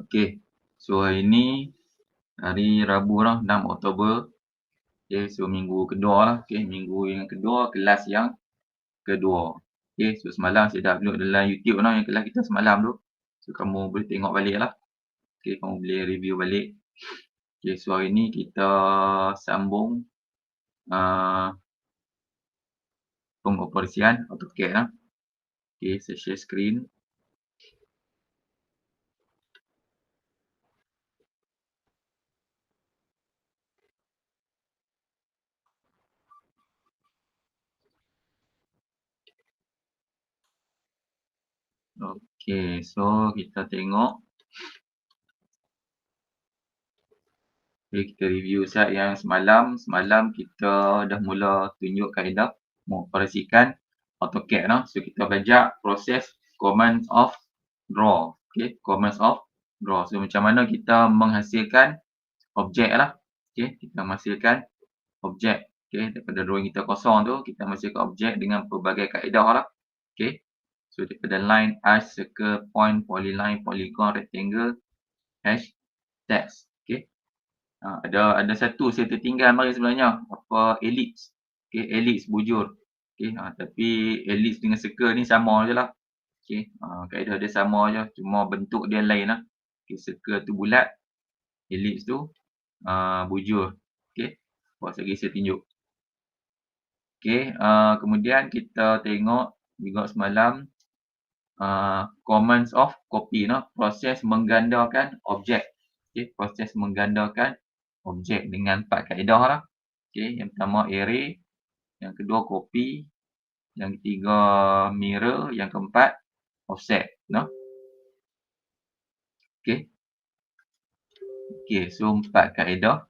Okey. So hari ni hari Rabu lah, 6 Oktober. Okey, so minggu kedua lah. Okey, minggu yang kedua, kelas yang kedua. Okey, so semalam saya dah upload dalam YouTube lah yang kelas kita semalam tu. So kamu boleh tengok balik lah. Okey, kamu boleh review balik. Okey, so hari ni kita sambung pengoperasian AutoCAD lah. Okey, saya share screen. Okey, so kita tengok. Okay, kita review set yang semalam. Semalam kita dah mula tunjuk kaedah mengoperasikan AutoCAD lah. So kita belajar proses command of draw. Okay, command of draw. So macam mana kita menghasilkan objek lah. Okay, kita menghasilkan objek. Okay, daripada drawing kita kosong tu, kita menghasilkan objek dengan pelbagai kaedah lah. Okay, so daripada line, arc, circle, point, polyline, polygon, rectangle, hash, text. Okay. Ada satu saya tertinggal mari sebenarnya, apa ellipse. Okey, ellipse bujur. Okey, tapi ellipse dengan circle ni sama jelah. Okey, kaedah dia sama je, cuma bentuk dia lain lah. Okey, circle tu bulat, ellipse tu bujur. Okey, buat lagi saya tunjuk. Okey, kemudian kita tengok juga semalam commands of copy, proses menggandakan objek. Okey, proses menggandakan objek dengan 4 kaedah lah. Okey, yang pertama array, yang kedua copy, yang ketiga mirror, yang keempat offset, Okey. Okey, so 4 kaedah.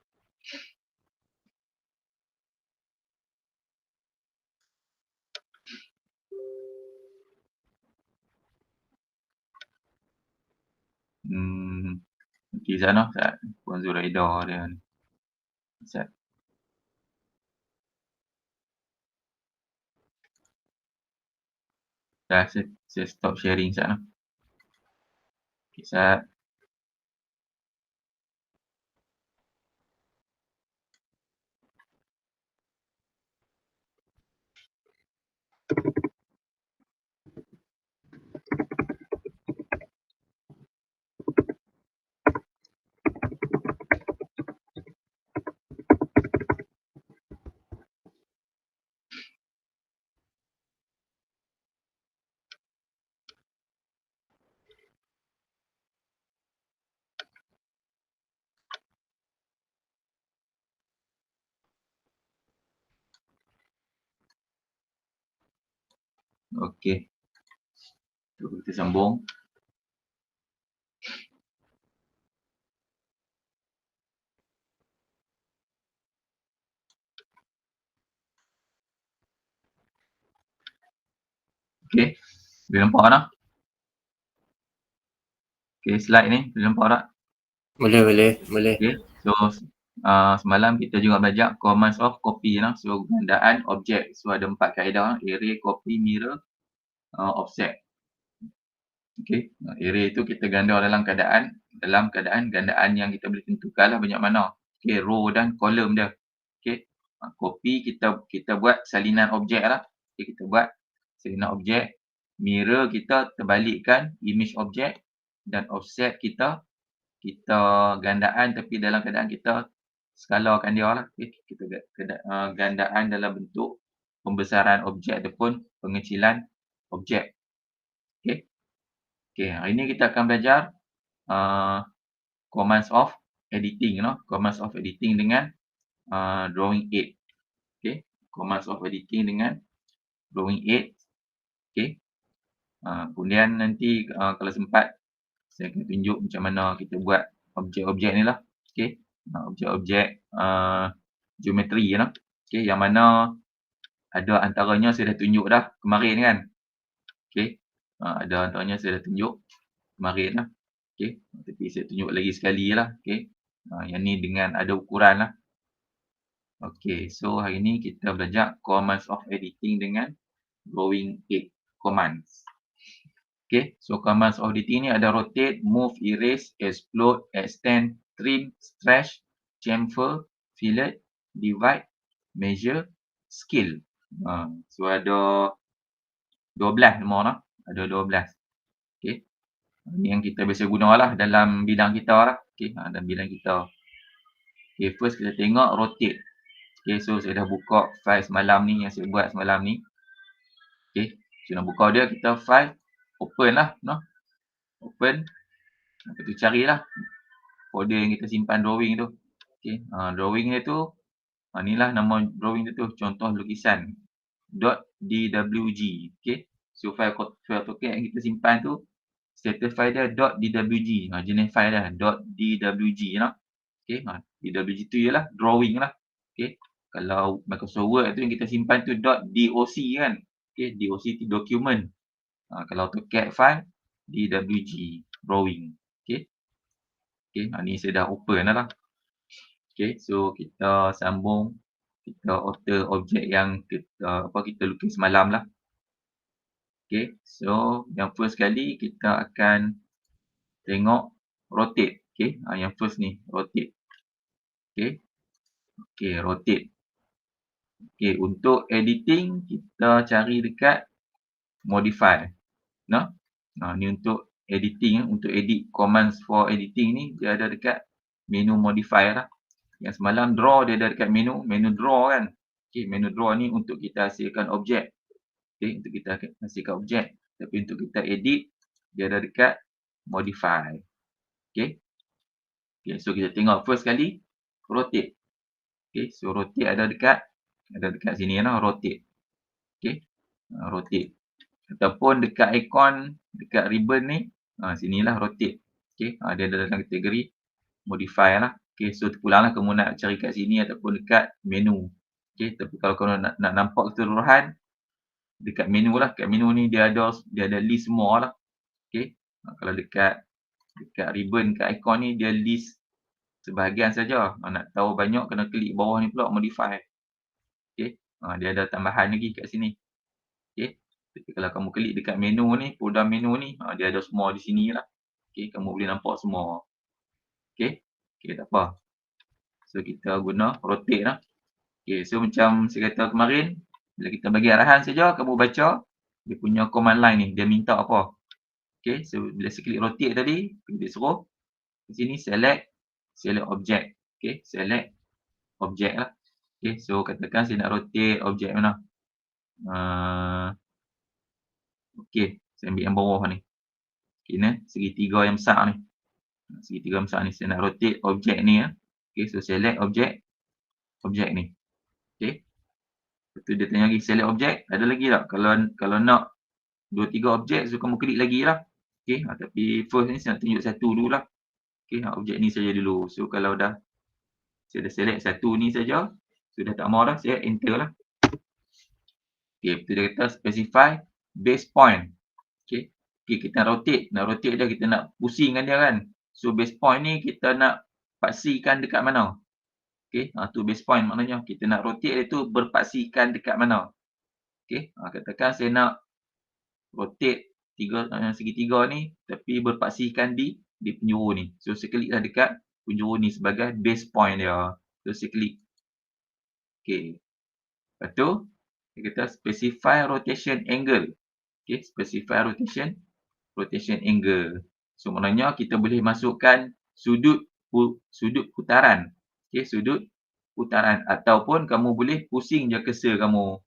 Okey, sana Puan Zuraida dia ni. Set. Dah, saya stop sharing sekejap lah. Okey, sekejap. Okey. So, kita sambung. Okey, boleh nampak tak? Okey, slide ni boleh nampak tak? Boleh. Okey, so semalam kita juga belajar commands of copy lah. So gandaan objek. So ada 4 kaedah, array, copy, mirror, offset. Okey, array tu kita ganda dalam keadaan gandaan yang kita boleh tentukan lah banyak mana. Okey, row dan column dia. Okey, copy kita buat salinan objek lah. Okey, kita buat salinan objek. Mirror kita terbalikkan image objek, dan offset kita gandaan tapi dalam keadaan kita skalakan dia lah. Okay. Kita gandaan dalam bentuk pembesaran objek ataupun pengecilan objek. Okey. Okey, hari ni kita akan belajar commands of editing, commands of editing dengan drawing aid. Okey, commands of editing dengan drawing aid. Okey. Kemudian nanti kalau sempat saya akan tunjuk macam mana kita buat objek-objek ni lah. Okey, objek-objek geometri lah. Okey, yang mana ada antaranya saya dah tunjuk dah kemarin kan. Okey, ada antaranya saya dah tunjuk kemarin lah. Okey, tapi saya tunjuk lagi sekali lah. Okey, yang ni dengan ada ukuran lah. Okey, so hari ni kita belajar commands of editing dengan drawing aid commands. Okay, so commands of editing ni ada rotate, move, erase, explode, extend, trim, stretch, chamfer, fillet, divide, measure, scale. So ada 12 semua lah. Ada 12. Okay. Ni yang kita biasa guna lah dalam bidang kita lah. Okay, dalam bidang kita. Okay, first kita tengok rotate. Okay, so saya dah buka file semalam ni yang saya buat semalam ni. Okay, so nak buka dia, kita file, open lah. No? Open. Lepas tu carilah folder yang kita simpan drawing tu. Okay, drawing dia tu, ni lah nama drawing dia tu, contoh lukisan. .dwg. Okay, so file AutoCAD yang kita simpan tu, status file dia .dwg. Jenis file dia .dwg lah. Okay, dwg tu ialah drawing lah. Okay, kalau Microsoft Word tu yang kita simpan tu .doc kan. Okay, doc tu document. Kalau AutoCAD file dwg drawing. Okay. Okay, ni saya dah open dah lah. Okay, so kita sambung, kita alter objek yang kita lukis semalam lah. Okay, so yang first kali kita akan tengok rotate. Okay, yang first ni rotate. Okay, okay, rotate. Okay, untuk editing kita cari dekat modify. No? Ni untuk editing, untuk edit commands for editing ni dia ada dekat menu modify lah. Yang semalam draw dia ada dekat menu draw kan. Okay, menu draw ni untuk kita hasilkan objek. Okay, untuk kita hasilkan objek. Tapi untuk kita edit, dia ada dekat modify. Okay. Okay, so kita tengok first kali, rotate. Okay, so rotate ada dekat sini lah, rotate. Okay, rotate. Ataupun dekat icon, dekat ribbon ni, sinilah rotate. Okay, dia ada dalam kategori modify lah. Okay, so terpulanglah kamu nak cari kat sini ataupun dekat menu. Okay, tapi kalau kamu nak nampak keseluruhan, dekat menu lah. Dekat menu ni dia ada list semua lah. Okay, kalau dekat ribbon, kat icon ni dia list sebahagian saja. Nak tahu banyak kena klik bawah ni pula modify. Okay, dia ada tambahan lagi kat sini. Okay, tapi kalau kamu klik dekat menu ni, pull down menu ni, dia ada semua di sini lah. Okay, kamu boleh nampak semua. Okay, tak apa. So kita guna rotate lah. Okay, so macam saya kata kemarin, bila kita bagi arahan saja, kamu baca dia punya command line ni, dia minta apa. Okay, so bila saya klik rotate tadi, dia suruh di sini select object. Okay, select object lah. Okay, so katakan saya nak rotate objek mana. Okay, saya ambil yang bawah ni. Okay, ni segitiga yang besar ni. Segitiga besar ni, saya nak rotate objek ni ya. Okay, so select objek ni. Okay. Lepas tu dia tanya lagi select objek, ada lagi tak? Kalau nak 2-3 objek, so kamu klik lagi lah. Okay, tapi first ni saya nak tunjuk satu dulu lah. Okay, objek ni saja dulu. So kalau saya dah select satu ni saja, sudah tak mau dah, saya enter lah. Okay, betul dia kata specify base point. Okay, kita nak rotate dia, kita nak pusingkan dia kan. So base point ni kita nak paksikan dekat mana. Okay, tu base point maknanya kita nak rotate dia tu berpaksikan dekat mana. Okay, katakan saya nak rotate segitiga ni tapi berpaksikan di penjuru ni. So saya kliklah dekat penjuru ni sebagai base point dia. So saya klik. Okay, lepas tu kita specify rotation angle. Okay, specify rotation angle. So maknanya kita boleh masukkan sudut putaran. Okay, sudut putaran ataupun kamu boleh pusing je cursor kamu.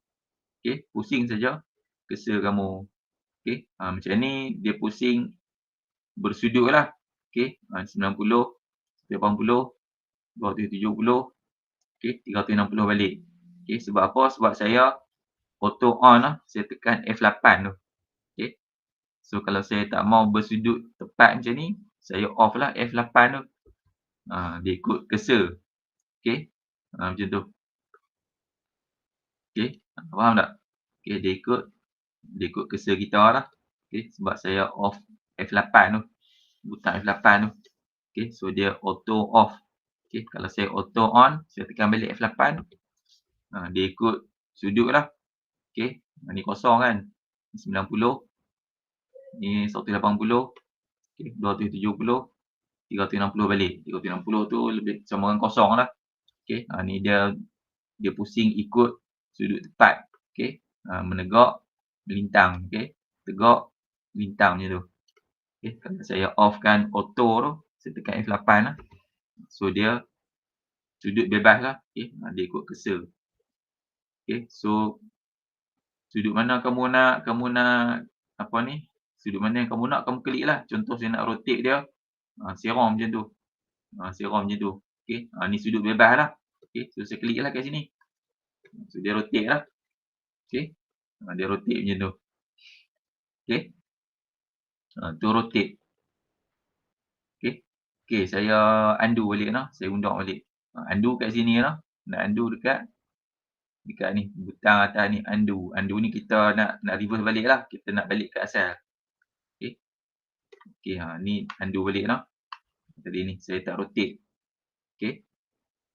Okay, pusing saja cursor kamu. Okay, macam ni dia pusing bersudut lah. Okay, 90, 80, 270, okay, 360 balik. Okay, sebab apa? Sebab saya auto on lah. Saya tekan F8 tu. Okay, so kalau saya tak mau bersudut tepat macam ni, saya off lah F8 tu. Dia ikut cursor. Okay, macam tu. Okay, faham tak? Okay, dia ikut cursor kita lah. Okay, sebab saya off F8 tu. Butang F8 tu. Okay, so dia auto off. Okay, kalau saya auto on, saya tekan balik F8. Dia ikut sudut lah. Okay, ni kosong kan. 90, Ni 180, okey, 270, 360 balik. 360 tu lebih sama dengan kosong lah. Okey, ni dia pusing ikut sudut tepat. Okey, menegak, melintang. Okey, tegak, melintang macam tu. Okey, kalau saya offkan auto tu, saya tekan F8 lah. So dia sudut bebas lah. Okey, dia ikut cursor. Okey, so sudut mana kamu nak apa ni, sudut mana yang kamu nak, kamu klik lah. Contoh saya nak rotate dia, serong macam tu. Serong macam tu. Okey, ni sudut bebas lah. Okey, so saya klik lah kat sini. So dia rotate lah. Okey, dia rotate macam tu. Okey, tu rotate. Okey, okey, saya undo balik lah. Saya undock balik. Undo kat sini lah. Nak undo dekat ni, butang atas ni, undo. Undo ni kita nak reverse balik lah. Kita nak balik ke asal. Okey, okey, ni undo balik lah. Tadi ni saya tak rotate. Okey,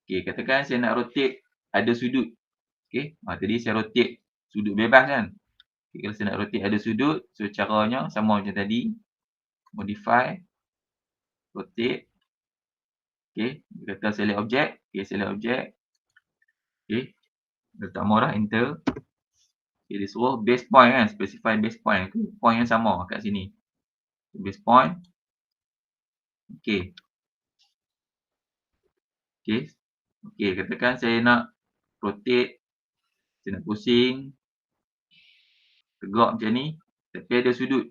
okey, katakan saya nak rotate ada sudut. Okey, tadi saya rotate sudut bebas kan. Okay, kalau saya nak rotate ada sudut, so caranya sama macam tadi. Modify, rotate. Okey, dia kata select object. Okey, select object. Okey, letak marah, enter. Okey, dia suruh base point kan, specify base point. Point yang sama kat sini. Base point. Okey. Okey. Okey, katakan saya nak rotate, saya nak pusing, tegak macam ni, tapi ada sudut.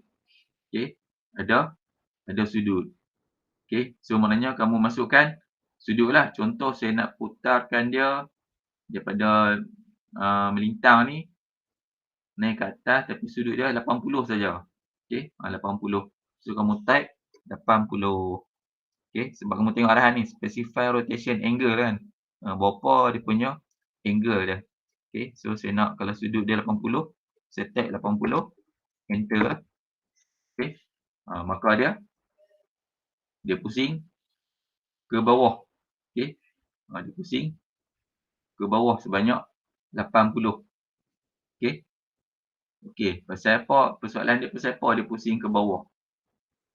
Okey, ada sudut. Okey, so maknanya kamu masukkan sudut lah. Contoh saya nak putarkan dia daripada melintang ni naik ke atas, tapi sudut dia 80 saja. Okey, 80. So kamu type 80. Okey, sebab kamu tengok arahan ni, specify rotation angle kan. Berapa dia punya angle dia. Okey, so saya nak kalau sudut dia 80, saya type 80, enter lah. Okey, maka dia pusing ke bawah. Okey, dia pusing ke bawah sebanyak 80. Okey. Okey, pasal apa? Persoalan dia pasal apa dia pusing ke bawah?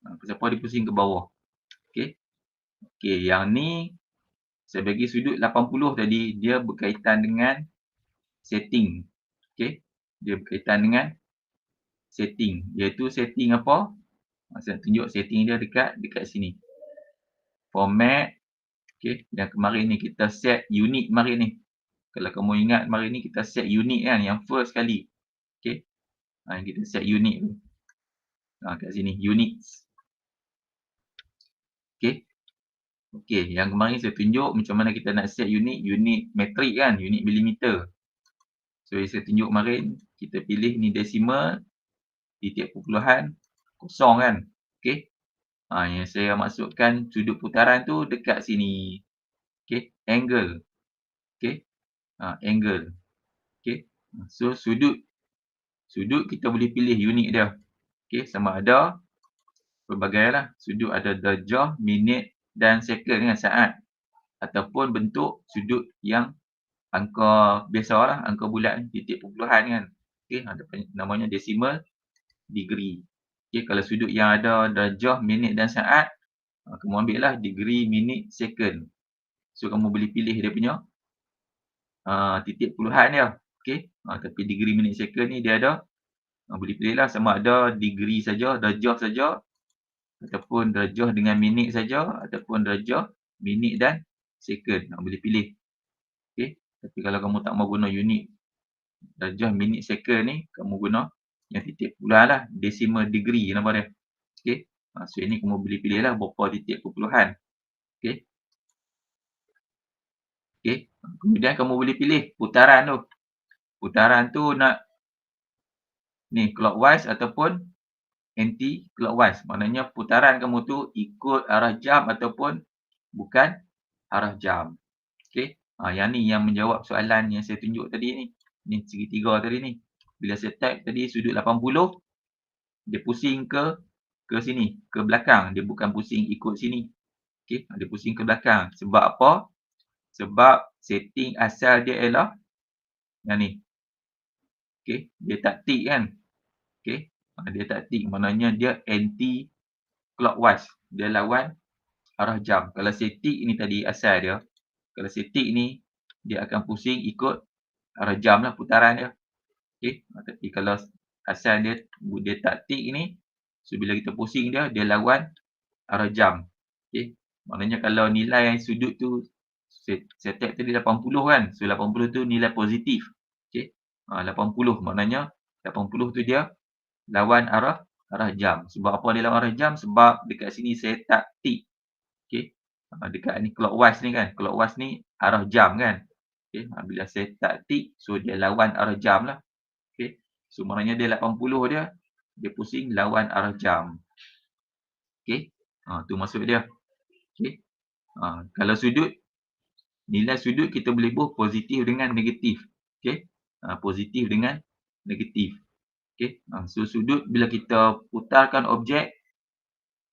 Pasal apa dia pusing ke bawah? Okey. Okey, yang ni saya bagi sudut 80 tadi, dia berkaitan dengan setting. Okey. Dia berkaitan dengan setting, iaitu setting apa? Saya tunjuk setting dia dekat sini. Format. Okey, yang kemarin ni kita set unit kemarin ni. Kalau kamu ingat kemarin ni kita set unit kan, yang first kali. Okey. Kita set unit tu. Kat sini units. Okey. Okey, yang kemarin saya tunjuk macam mana kita nak set unit metrik kan, unit milimeter. So saya tunjuk kemarin, kita pilih ni decimal, titik perpuluhan, kosong kan. Okey. Yang saya masukkan sudut putaran tu dekat sini. Okey, angle. Okey. Angle. Okey. So sudut kita boleh pilih unit dia. Okey, sama ada pelbagai lah. Sudut ada darjah, minit dan second dengan saat. Ataupun bentuk sudut yang angka biasa lah, angka bulat, titik perpuluhan kan. Okey, namanya decimal degree. Okey, kalau sudut yang ada darjah, minit dan saat, kamu ambil lah degree, minit, second. So kamu boleh pilih dia punya titik puluhan dia. Okey, tapi degree, minit, second ni dia ada, boleh pilih lah sama ada degree saja, darjah saja, ataupun darjah dengan minit saja, ataupun darjah, minit dan second. Boleh pilih. Okey, tapi kalau kamu tak mau guna unit darjah, minit, second ni, kamu guna yang titik puluhan lah, decimal degree nama dia. Okey, so ini kamu boleh pilih lah berapa titik perpuluhan. Okey. Okey, kemudian kamu boleh pilih putaran tu. Putaran tu nak ni clockwise ataupun anti clockwise. Maknanya putaran kamu tu ikut arah jam ataupun bukan arah jam. Okey, yang ni yang menjawab soalan yang saya tunjuk tadi ni. Ni segitiga tadi ni. Bila saya type tadi sudut 80, dia pusing ke sini, ke belakang. Dia bukan pusing ikut sini. Okey, dia pusing ke belakang. Sebab apa? Sebab setting asal dia ialah yang ni. Okey, dia tak tick kan. Okey, Dia tak tik maknanya dia anti clockwise. Dia lawan arah jam. Kalau saya tik ni tadi asal dia, kalau saya tik ni, dia akan pusing ikut arah jam lah putaran dia. Okey, tapi kalau asal dia tak tik ni, so bila kita pusing dia, dia lawan arah jam. Okey, maknanya kalau nilai sudut tu saya tag tadi 80 kan, so 80 tu nilai positif. Okey, 80 maknanya 80 tu dia lawan arah jam. Sebab apa dia lawan arah jam? Sebab dekat sini saya tak tik. Okey, dekat ni clockwise ni kan, clockwise ni arah jam kan. Okey, bila saya tak tik, so dia lawan arah jam lah. Okey, so maknanya dia 80 dia pusing lawan arah jam. Okey, tu maksud dia. Okey, kalau sudut, nilai sudut kita boleh buat positif dengan negatif. Okey, positif dengan negatif. Okey, so sudut bila kita putarkan objek,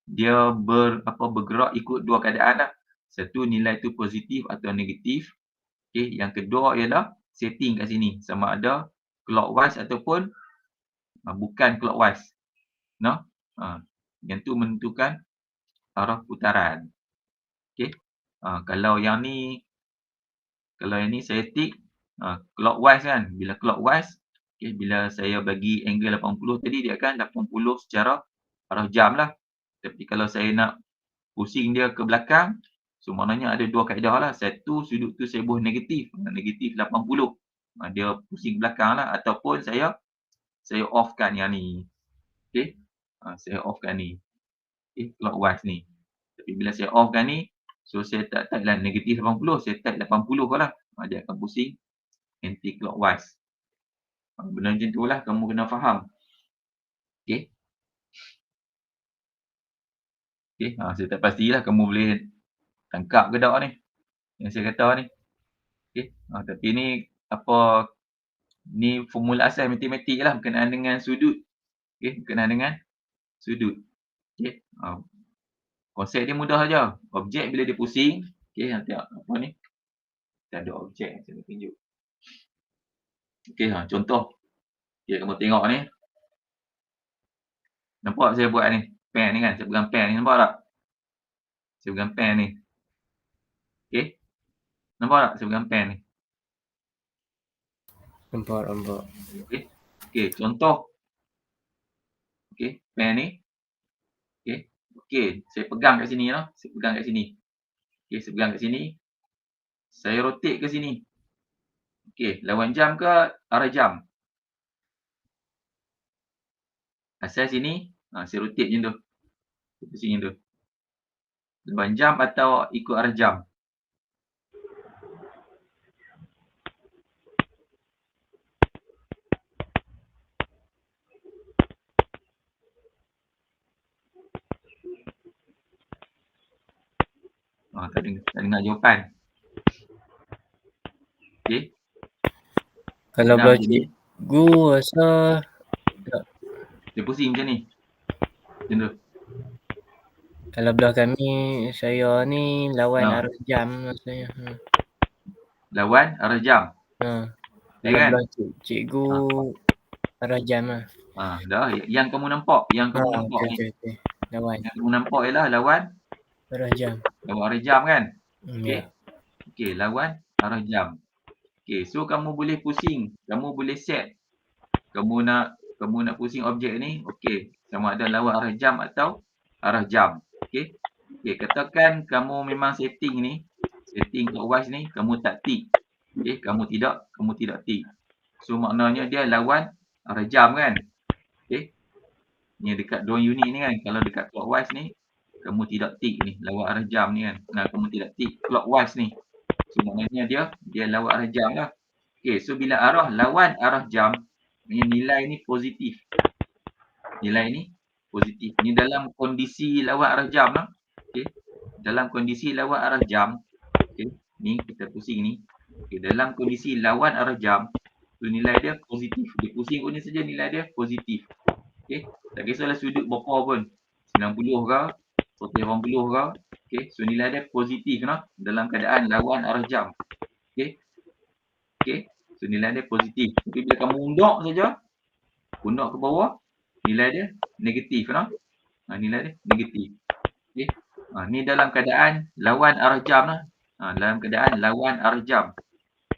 dia bergerak ikut dua keadaan lah. Satu, nilai tu positif atau negatif. Okey, yang kedua ialah setting kat sini, sama ada clockwise ataupun bukan clockwise. No? Yang tu menentukan arah putaran. Okey, kalau yang ni saya tik clockwise kan. Bila clockwise, okey, bila saya bagi angle 80 tadi, dia akan 80 secara arah jam lah. Tapi kalau saya nak pusing dia ke belakang, so maknanya ada dua kaedah lah. Satu, sudut tu saya buat negatif, negatif 80. Dia pusing belakang lah. Ataupun saya off-kan yang ni. Okey, saya off-kan ni. Okey, clockwise ni. Tapi bila saya off-kan ni, so saya tak type lah negatif 80, saya type 80 lah. Dia akan pusing anti clockwise. Benda macam tu lah kamu kena faham. Okey. Okey, saya tak pastilah kamu boleh tangkap ke tak ni, yang saya kata ni. Okey, tapi ni ni formula asal matematik lah berkenaan dengan sudut. Okey, berkenaan dengan sudut. Okey, konsep dia mudah saja. Objek bila dia pusing, okey, nanti apa ni? Kita ada objek saya nak tunjuk. Okey, contoh. Okey, kamu tengok ni. Nampak saya buat ni? Pen ni kan, saya pegang pen ni, nampak tak? Saya pegang pen ni. Okey. Nampak tak saya pegang pen ni? Nampak. Okey. Okey, contoh. Okey, pen ni. Okey. Okey, saya pegang kat sini lah. Saya pegang kat sini. Okey, saya pegang kat sini. Saya rotate ke sini. Okey, lawan jam ke arah jam? Asal sini, saya rotate macam tu. Pusing macam tu. Lawan jam atau ikut arah jam? Tak dengar jawapan. Okey. Kalau belah cikgu rasa dia pusing macam ni. Macam tu. Kalau belah kami, saya ni lawan arah jam rasanya. Lawan arah jam. Kalau kan? belah cikgu arah jam lah. Dah, yang kamu nampak, ni. Okey. Lawan. Yang kamu nampak ialah lawan arah jam. Lawan arah jam kan? Ya. Okey, lawan arah jam. Okey, so kamu boleh pusing, kamu boleh set. Kamu nak pusing objek ni, okey, sama ada lawan arah jam atau arah jam. Okey. Okey, katakan kamu memang setting clockwise ni kamu tak tik. Okey, kamu tidak tik. So maknanya dia lawan arah jam kan? Okey. Ni dekat drawing unit ni kan, kalau dekat clockwise ni kamu tidak tik ni, lawan arah jam ni kan. Kamu tidak tik clockwise ni. So maknanya dia lawan arah jam lah. Okey, so bila arah lawan arah jam, nilai ni positif. Nilai ni positif. Ni dalam kondisi lawan arah jam lah. Okey. Dalam kondisi lawan arah jam, okey, ni kita pusing ni. Okey, dalam kondisi lawan arah jam, so nilai dia positif. Dia pusing pun ni saja nilai dia positif. Okey, tak kisahlah sudut berapa pun. 90 ke, 180 ke. Okey, so nilai dia positif lah dalam keadaan lawan arah jam. Okey. Okey, so nilai dia positif. Tapi bila kamu undak saja, undak ke bawah, nilai dia negatif no. Nilai dia negatif. Okey. Ni dalam keadaan lawan arah jam lah. Dalam keadaan lawan arah jam.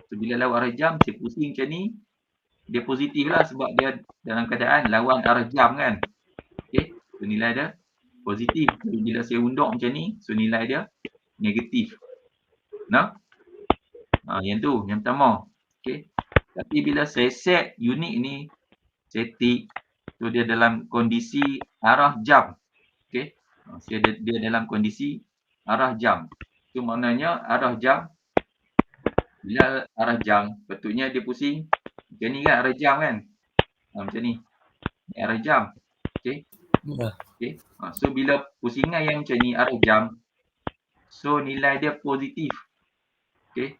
So bila lawan arah jam saya pusing macam ni, dia positif lah sebab dia dalam keadaan lawan arah jam kan. Okey. So nilai dia positif. Tapi bila saya undur macam ni, so nilai dia negatif. No? Yang tu, yang pertama. Okey. Tapi bila saya set unit ni, saya tick, so dia dalam kondisi arah jam. Okey. Dia dalam kondisi arah jam. So maknanya arah jam, bila arah jam, patutnya dia pusing macam ni kan, arah jam kan. Macam ni. Arah jam. Okey. Ya. Okey. So bila pusingan yang macam ni arah jam, so nilai dia positif. Okey.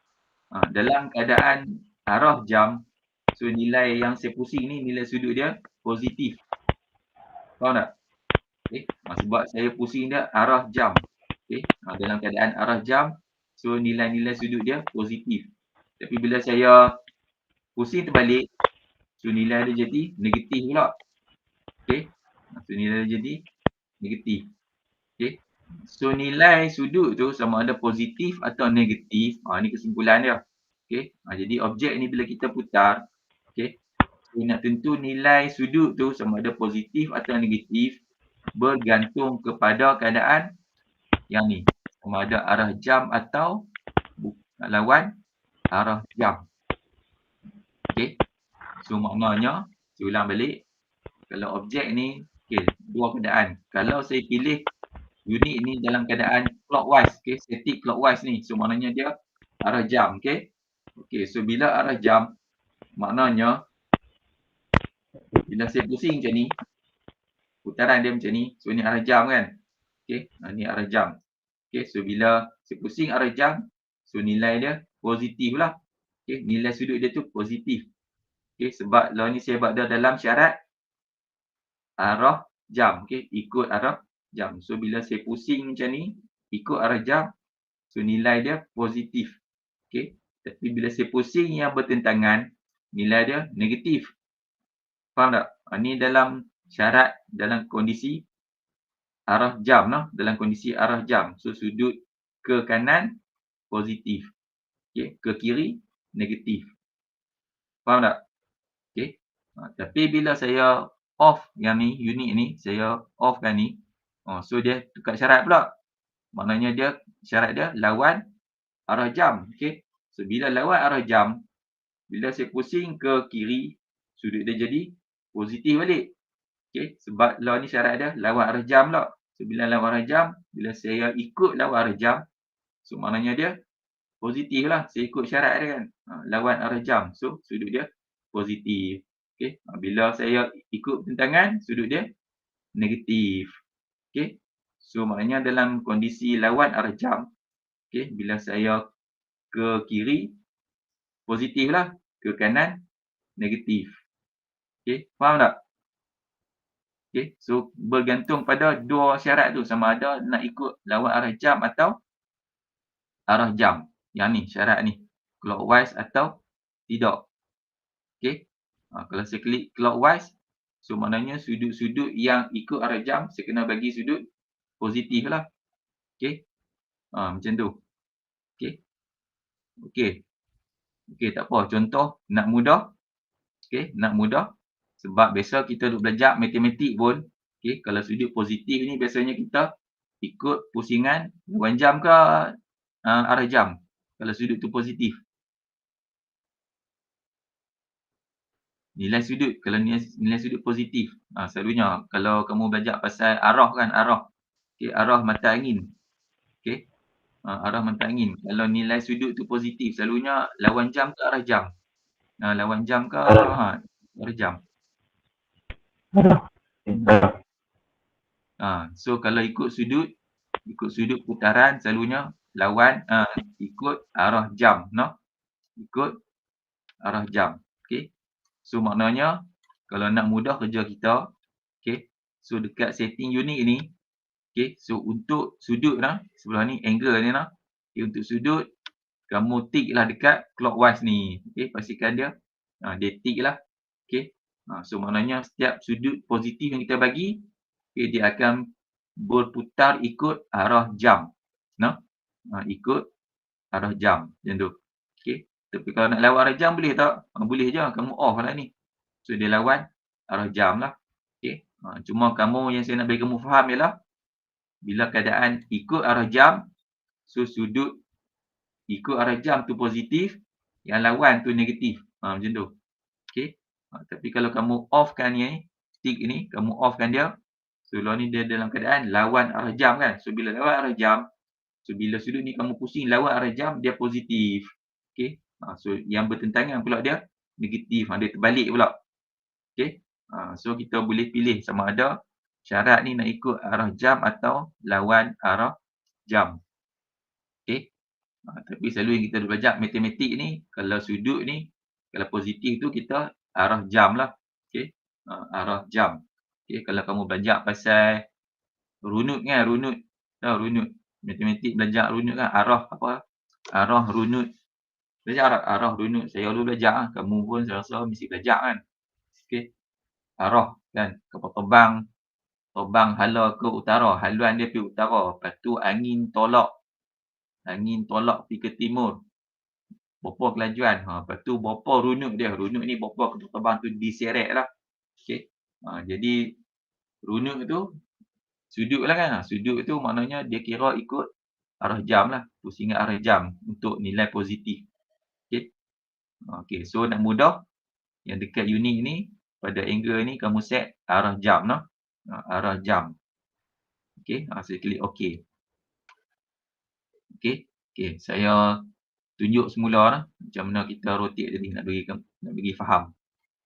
Dalam keadaan arah jam, so nilai yang saya pusing ni, nilai sudut dia positif. Faham tak? Okey. Sebab saya pusing dia arah jam. Okey. Dalam keadaan arah jam, so nilai-nilai sudut dia positif. Tapi bila saya pusing terbalik, so nilai dia jadi negatif pula. Okey. So nilai dia jadi negatif. Okey. So nilai sudut tu sama ada positif atau negatif. Ni kesimpulan dia. Okey. Jadi objek ni bila kita putar, okey, so nak tentu nilai sudut tu sama ada positif atau negatif bergantung kepada keadaan yang ni. Sama ada arah jam atau lawan arah jam. Okey. So maknanya, saya ulang balik. Kalau objek ni, okey, dua keadaan. Kalau saya pilih unit ni dalam keadaan clockwise, okey, saya tick clockwise ni. So maknanya dia arah jam, okey. Okey, so bila arah jam, maknanya bila saya pusing macam ni, putaran dia macam ni, so ni arah jam kan. Okey, ni arah jam. Okey, so bila saya pusing arah jam, so nilai dia positif lah. Okey, nilai sudut dia tu positif. Okey, sebab law ni saya buat dia dalam syarat arah jam. Okey, ikut arah jam. So bila saya pusing macam ni, ikut arah jam, so nilai dia positif. Okey, tapi bila saya pusing yang bertentangan, nilai dia negatif. Faham tak? Ni dalam syarat, dalam kondisi arah jam lah. Dalam kondisi arah jam. So sudut ke kanan positif. Okey, ke kiri negatif. Faham tak? Okey. Tapi bila saya off yang ni, unit ni, saya offkan ni, so dia tukar syarat pula. Maknanya dia, syarat dia lawan arah jam. Okey. So bila lawan arah jam, bila saya pusing ke kiri, sudut dia jadi positif balik. Okey. Sebab law ni syarat dia lawan arah jam pula. So bila lawan arah jam, bila saya ikut lawan arah jam, so maknanya dia positif lah. Saya ikut syarat dia kan. Lawan arah jam. So sudut dia positif. Okey. Bila saya ikut bentangan, sudut dia negatif. Okey. So maknanya dalam kondisi lawan arah jam, okey, bila saya ke kiri positif lah, ke kanan negatif. Okey, faham tak? Okey, so bergantung pada dua syarat tu, sama ada nak ikut lawan arah jam atau arah jam. Yang ni syarat ni, clockwise atau tidak. Okey. Kalau saya klik clockwise, so maknanya sudut-sudut yang ikut arah jam saya kena bagi sudut positif lah. Okey. Macam tu. Okey. Okey. Okey, tak apa. Contoh nak mudah. Okey, nak mudah. Sebab biasa kita duk belajar matematik pun, okey, kalau sudut positif ni biasanya kita ikut pusingan lawan jam ke arah jam. Kalau sudut tu positif. Nilai sudut, kalau nilai sudut positif. Selalunya kalau kamu belajar pasal arah kan, arah. Okey, arah mata angin. Okey. Arah mata angin. Kalau nilai sudut tu positif, selalunya lawan jam ke arah jam? Lawan jam ke arah jam? So kalau ikut sudut putaran selalunya lawan ikut arah jam, no? Ikut arah jam. Okey. So maknanya kalau nak mudah kerja kita, okey. So dekat setting unit ni, okey, so untuk sudut sebelah ni angle ni okay, untuk sudut kamu tick lah dekat clockwise ni. Okey, pastikan dia dia tick lah. Okey. So maknanya setiap sudut positif yang kita bagi, dia akan berputar ikut arah jam. Ikut arah jam macam tu. Tapi kalau nak lawan arah jam boleh tak? Boleh je, kamu off lah ni. So dia lawan arah jam lah. Cuma yang saya nak bagi kamu faham ialah bila keadaan ikut arah jam, so sudut ikut arah jam tu positif, yang lawan tu negatif. Macam tu. Tapi kalau kamu offkan ni, stick ni, kamu offkan dia, so ni dia dalam keadaan lawan arah jam kan. So bila lawan arah jam, so bila sudut ni kamu pusing lawan arah jam, dia positif. So yang bertentangan pula dia negatif. Dia terbalik pula. So kita boleh pilih sama ada syarat ni nak ikut arah jam atau lawan arah jam. Tapi selalu yang kita belajar matematik ni, kalau sudut ni, kalau positif tu kita arah jam lah. Arah jam. Kalau kamu belajar pasal runut kan, runut. Matematik belajar runut kan, arah runut. Belajar arah runut. Saya dulu belajar, kamu pun saya rasa mesti belajar kan. Arah kan, kapal terbang hala ke utara, haluan dia pergi utara. Lepas tu angin tolak pergi ke timur. Berapa kelajuan. Lepas tu berapa runut dia. Runut ni berapa kapal terbang tu diseret lah. Jadi runut tu sudut lah kan. Sudut tu maknanya dia kira ikut arah jam lah. Pusingan arah jam untuk nilai positif. So nak mudah, yang dekat unit ni, pada angle ni kamu set arah jam lah. Arah jam. Saya klik OK. Saya tunjuk semula lah macam mana kita rotate tadi, nak bagi faham.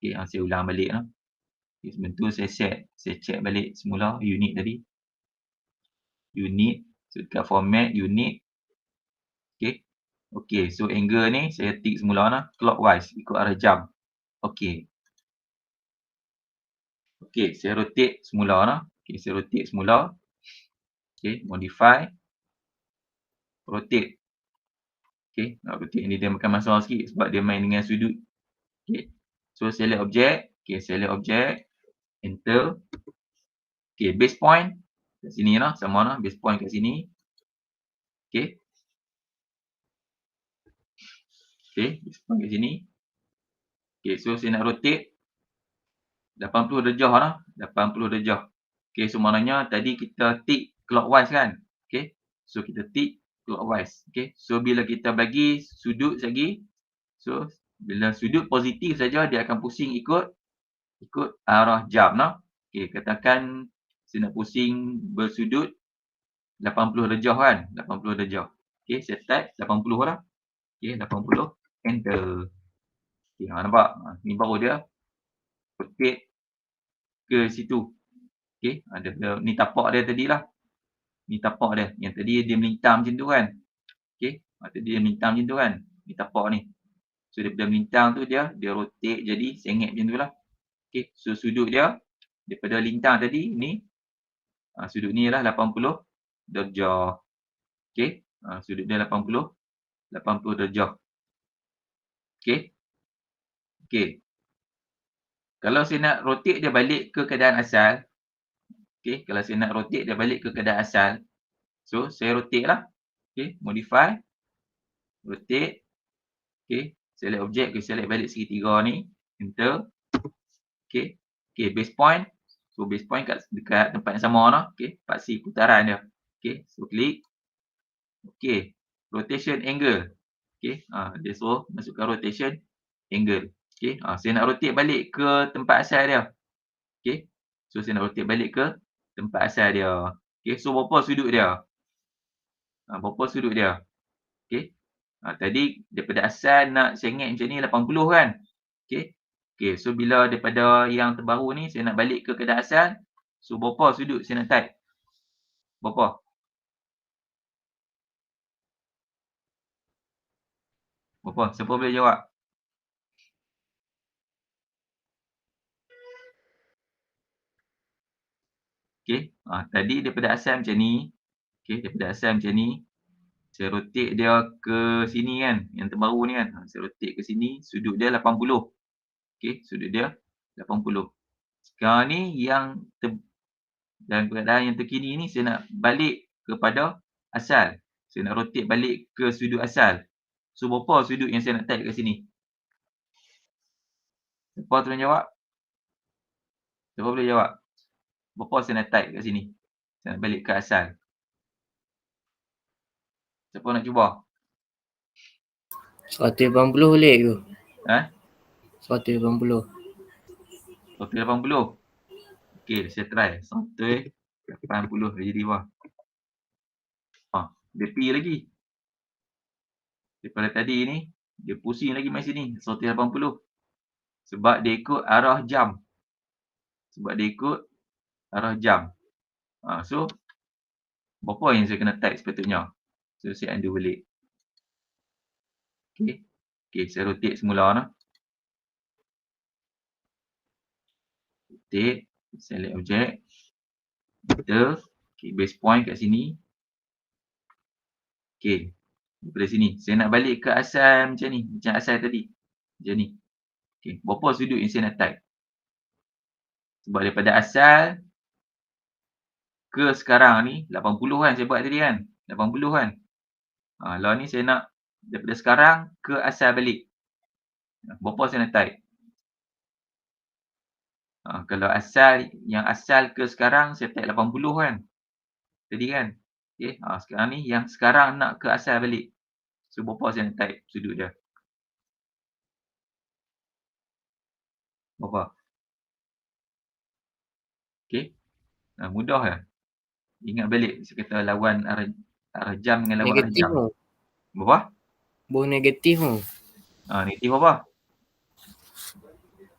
Saya ulang balik lah. Sebelum tu saya check balik semula unit tadi. Unit, so dekat format unit. So angle ni saya tick semula lah, clockwise ikut arah jam. Saya rotate semula lah. Saya rotate semula. Modify. Rotate. Rotate ni dia makan masa sikit sebab dia main dengan sudut. So select object. Select object. Enter. Base point. Kat sini lah. Sama lah. Base point kat sini. Base point kat sini. So saya nak rotate 80 darjah lah. 80 darjah. So maknanya tadi kita tick clockwise kan. So kita tick clockwise. So bila kita bagi sudut lagi, so bila sudut positif saja dia akan pusing ikut arah jam lah. Katakan saya nak pusing bersudut 80 darjah kan. 80 darjah. Saya type 80 lah. 80. Enter. Nampak? Ni baru dia rotate ke situ. Ni tapak dia tadi lah. Ni tapak dia. Yang tadi dia melintang macam tu kan. Tadi dia melintang macam tu kan. Ni tapak ni. So daripada melintang tu dia rotate jadi sengit macam tu lah. So sudut dia daripada lintang tadi ni, sudut ni lah 80 darjah. Sudut dia 80 darjah. Kalau saya nak rotate dia balik ke keadaan asal, kalau saya nak rotate dia balik ke keadaan asal, so saya rotate lah. Modify. Rotate. Select object, select balik segitiga ni. Enter. Base point. So base point dekat tempat yang sama lah. Paksi putaran dia. So klik. Rotation angle. Dia suruh masukkan rotation angle. Saya nak rotate balik ke tempat asal dia. So saya nak rotate balik ke tempat asal dia. So berapa sudut dia? Tadi daripada asal nak sengit macam ni 80 kan. So bila daripada yang terbaru ni saya nak balik ke keadaan asal, so berapa sudut saya nak type? Berapa? Siapa boleh jawab? Tadi daripada asal macam ni. Daripada asal macam ni. Saya rotate dia ke sini kan. Yang terbaru ni kan. Saya rotate ke sini. Sudut dia 80. Sudut dia 80. Sekarang ni yang dalam keadaan yang terkini ni saya nak balik kepada asal. Saya nak rotate balik ke sudut asal. So berapa sudut yang saya nak type kat sini? Siapa tolong jawab? Siapa boleh jawab? Berapa saya nak type kat sini? Saya nak balik ke asal. Siapa nak cuba? 180 boleh ke? Ha? 180. 180. Okey, saya try. 180 dah jadi apa? Dia pi lagi. Daripada tadi ni, dia pusing lagi mai sini. 180. Sebab dia ikut arah jam. So, berapa yang saya kena type sepatutnya? So, saya undo balik. Okey, saya rotate semula nah. Rotate, select objek. Enter. Okey, base point kat sini. Okey, daripada sini. Saya nak balik ke asal macam ni. Macam asal tadi. Macam ni. Okey, berapa sudut yang saya nak type? Sebab daripada asal ke sekarang ni 80 kan saya buat tadi kan. 80 kan. Lah ni saya nak daripada sekarang ke asal balik. Berapa saya nak type? Kalau yang asal ke sekarang saya type 80 kan. Tadi kan. Okey, sekarang ni yang sekarang nak ke asal balik. So berapa saya nak type sudut dia? Berapa? Okey. Mudah je. Ingat balik saya kata lawan arah jam dengan lawan arah Negatif jam. tu. Berapa? Buang negatif tu. Negatif apa?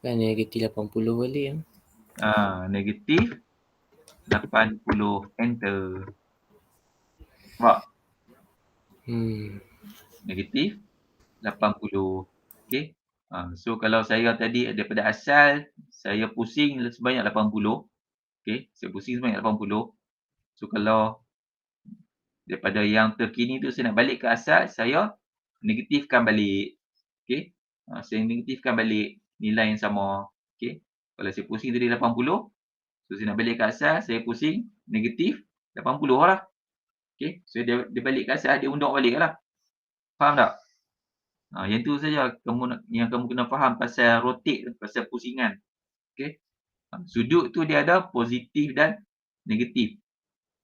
Kan negatif 80 balik. Negatif 80. Enter. Nampak? Negatif 80. Okey. So kalau saya tadi daripada asal saya pusing sebanyak 80. Okey, saya pusing sebanyak 80. So kalau daripada yang terkini tu saya nak balik ke asal, saya negatifkan balik. Okey. Saya negatifkan balik nilai yang sama. Okey. Kalau saya pusing tadi 80, so saya nak balik ke asal, saya pusing negatif 80 lah. Okey. So dia balik ke asal, dia undur balik lah. Faham tak? Yang tu saja yang kamu kena faham pasal rotate, pasal pusingan. Okey. Sudut tu dia ada positif dan negatif.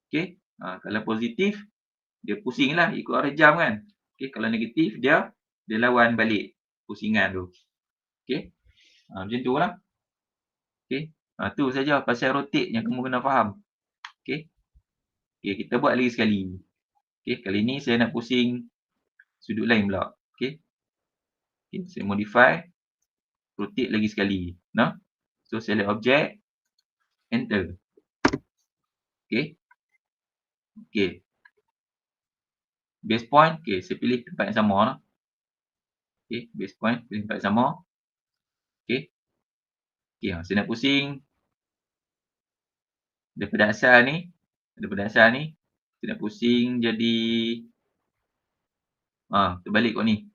Okey. Kalau positif, dia pusing lah ikut arah jam kan. Okey. Kalau negatif, dia lawan balik pusingan tu. Okey. Macam tu lah. Okey. Tu saja pasal rotate yang kamu kena faham. Okey. Okey, kita buat lagi sekali. Okey, kali ni saya nak pusing sudut lain pula. Okey. Okay, saya modify, rotate lagi sekali. Nah. So select objek, enter. Okey. Okey. Base point, okey, saya pilih tempat yang sama lah. Okey, base point, pilih tempat yang sama. Okey. Okey, saya nak pusing daripada asal ni, saya nak pusing jadi terbalik kot ni.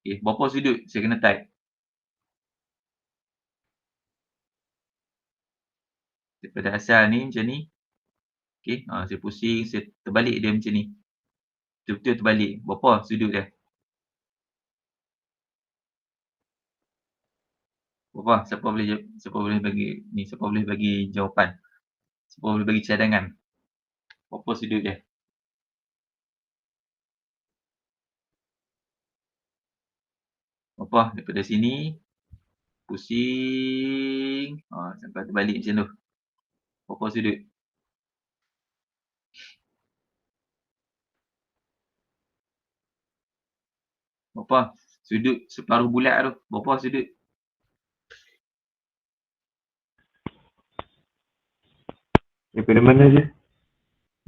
Okey, berapa sudut saya kena type? Daripada asal ni macam ni. Okey, saya pusing, saya terbalik dia macam ni. Betul-betul terbalik. Berapa sudut dia? Berapa? Siapa boleh bagi jawapan? Siapa boleh bagi cadangan? Berapa sudut dia? Berapa? Daripada sini pusing sampai terbalik macam tu. Berapa sudut? Berapa? Sudut separuh bulat tu. Berapa sudut? Daripada mana je?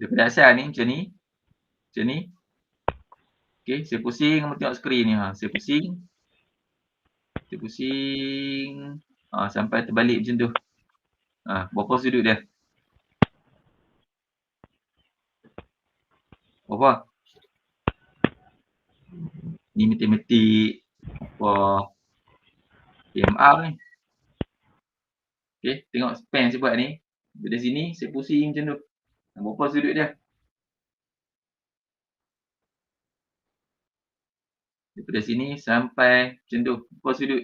Daripada asal ni macam ni. Macam ni. Okey, saya pusing, kamu tengok skrin ni. Saya pusing. Sampai terbalik macam tu. Berapa sudut dia? Berapa? Ni matematik apa PMR ni. Okey, tengok span saya buat ni. Dari sini saya pusing macam tu. Berapa sudut dia? Daripada sini sampai macam tu. Berapa sudut?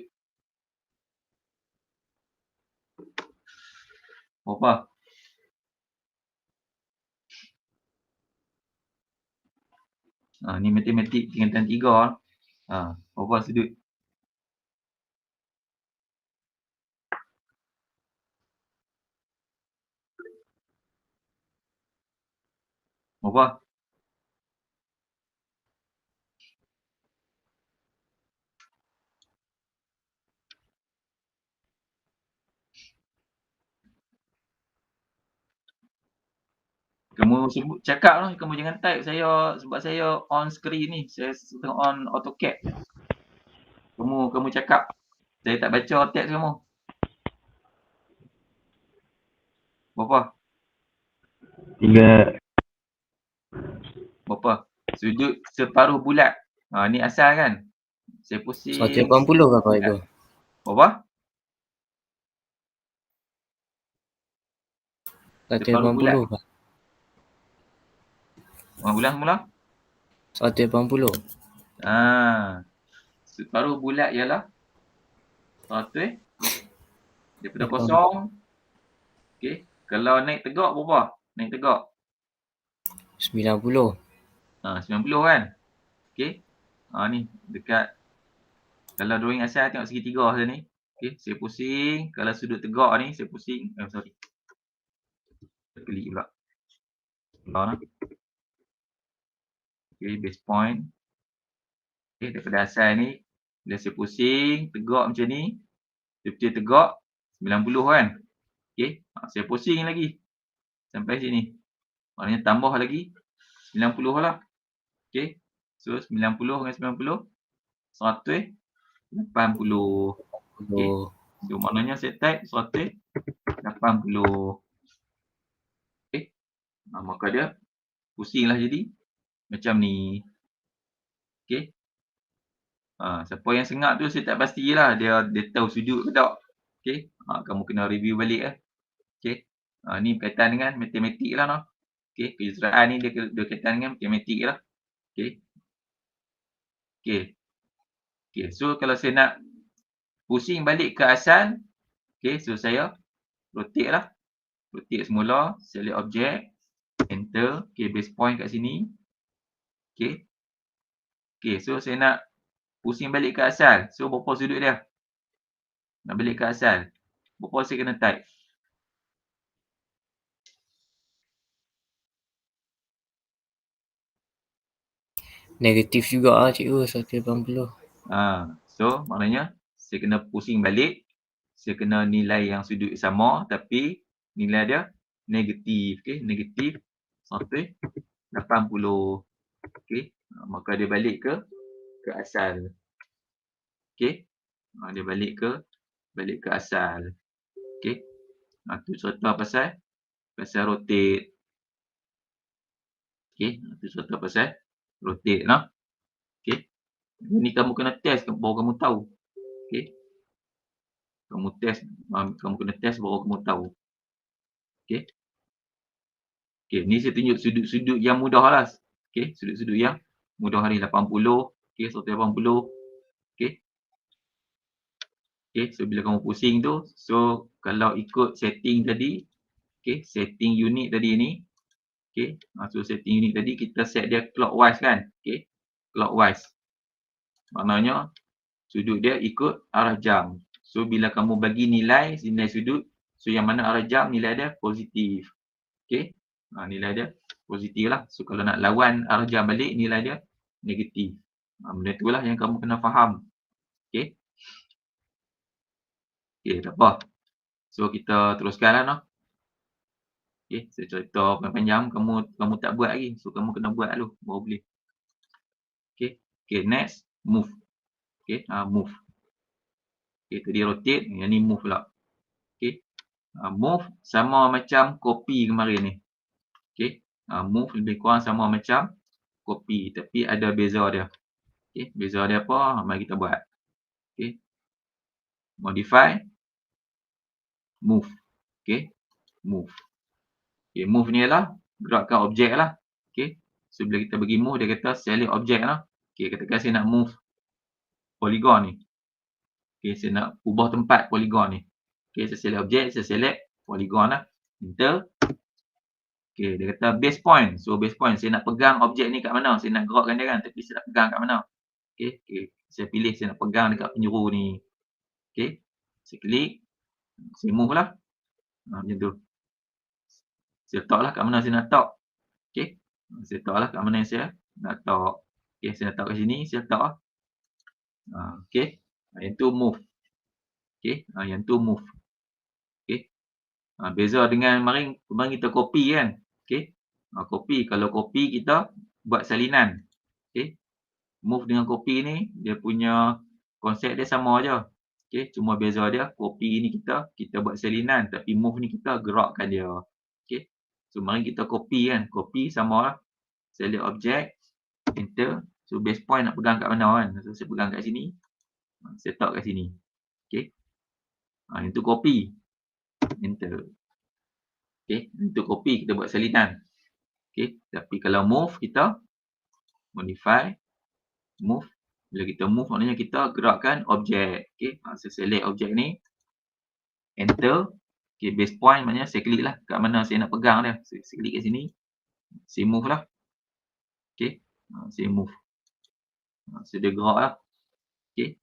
Berapa? Ni matematik tingkatan 3. Berapa sudut? Berapa? Kamu sebut cakap lah, kamu jangan type saya sebab saya on screen ni. Saya tengok on AutoCAD. Kamu cakap. Saya tak baca teks kamu. Berapa? 3. Berapa? Sudut separuh bulat. Ni asal kan? Saya pusing. 180 ke apa itu? Berapa? 180 ke? Ulang mula. 180. Separuh bulat ialah 100 daripada kosong. Okey. Kalau naik tegak berapa? Naik tegak. 90. 90 kan? Okey. Ni dekat. Kalau drawing asal tengok segitiga saya ni. Okey, saya pusing. Kalau sudut tegak ni saya pusing. Sorry. Klik pula. Lah. Okey, base point. Okey, daripada asal ni bila saya pusing tegak macam ni, betul tegak 90 kan? Okey, saya pusing lagi sampai sini. Maknanya tambah lagi 90 lah. Okey. So 90 dengan 90 180. Okey. So maknanya saya type 180. Okey. Maka dia pusinglah jadi macam ni. Okey. Siapa yang sengak tu saya tak pastilah dia tahu sudut ke tak. Okey. Kamu kena review balik lah. Okey. Ni berkaitan dengan matematik lah noh. Okey, kejuruteraan ni dia berkaitan dengan matematik lah. Okey. Okey, so kalau saya nak pusing balik ke asal, okey, so saya rotate lah. Rotate semula, select object, enter, okey, base point kat sini. Okey. Okey, so saya nak pusing balik ke asal. So berapa sudut dia? Nak balik ke asal. Berapa saya kena type? Negatif juga lah cikgu, 180. So maknanya saya kena pusing balik. Saya kena nilai yang sudut sama tapi nilai dia negatif. Okey, negatif 180. Okey, maka dia balik ke asal. Okey. Dia balik ke asal. Okey. Tu contoh pasal rotate. Okey, tu contoh pasal rotate lah. Okey. Ni kamu kena test baru kamu tahu. Okey. Kamu kena test baru kamu tahu. Okey. Okey, ni saya tunjuk sudut-sudut yang mudah lah. Okey, sudut-sudut yang mudah ni 80. Okey, 180. Okey. Okey, so bila kamu pusing tu, so kalau ikut setting tadi, okey, setting unit tadi ni, okey, so setting unit tadi kita set dia clockwise kan? Okey, clockwise. Maknanya sudut dia ikut arah jam. So bila kamu bagi nilai sudut, so yang mana arah jam nilai dia positif. Okey, nilai dia positif lah. So kalau nak lawan arah jam balik nilai dia negatif. Benda itulah yang kamu kena faham. Okey. Okey, tak apa. So kita teruskan lah noh. Okey, saya cerita panjang kamu tak buat lagi. So kamu kena buat dulu baru boleh. Okey. Okey, next move. Okey, move. Okey, tadi rotate, yang ni move pula. Okey. Move sama macam copy kemarin ni. Okey. Move lebih kurang sama macam copy tapi ada beza dia. Okey, beza dia apa? Mari kita buat. Okey. Modify. move. Okay, move. Okay, move ni ialah gerakkan objek lah. Okay, so bila kita bagi move, dia kata select objek lah. Okay, katakan saya nak move polygon ni. Okay, saya nak ubah tempat polygon ni. Okay, saya select objek, saya select polygon lah. Enter. Okay, dia kata base point. So, base point, saya nak pegang objek ni kat mana? Saya nak gerakkan dia kan, tapi saya nak pegang kat mana? Okay, saya pilih saya nak pegang dekat penjuru ni. Okay, saya klik. Saya move lah. Macam tu. Saya letak lah kat mana saya nak letak. Okay, saya letak lah kat mana yang saya nak letak. Okay, saya letak kat sini, saya letak lah. Okay, yang tu move. Okay, yang tu move. Okay, beza dengan kemarin kita copy kan. Okay, copy. Kalau copy kita buat salinan. Okay, move dengan copy ni dia punya konsep dia sama aja. Okay, cuma beza dia copy ni kita buat salinan, tapi move ni kita gerakkan dia. Okay, so mari kita copy kan. Copy sama lah. Select objek, enter. So base point nak pegang kat mana kan. So saya pegang kat sini. Saya letak kat sini. Okay, yang tu copy. Enter. Okay, untuk copy kita buat salinan. Okay, tapi kalau move kita modify, move. Bila kita move maknanya kita gerakkan objek. Okay, saya select objek ni, enter. Okay, base point maknanya saya klik lah kat mana saya nak pegang dia. Saya klik kat sini, saya move lah. Okay, saya move. So dia gerak lah. Okay,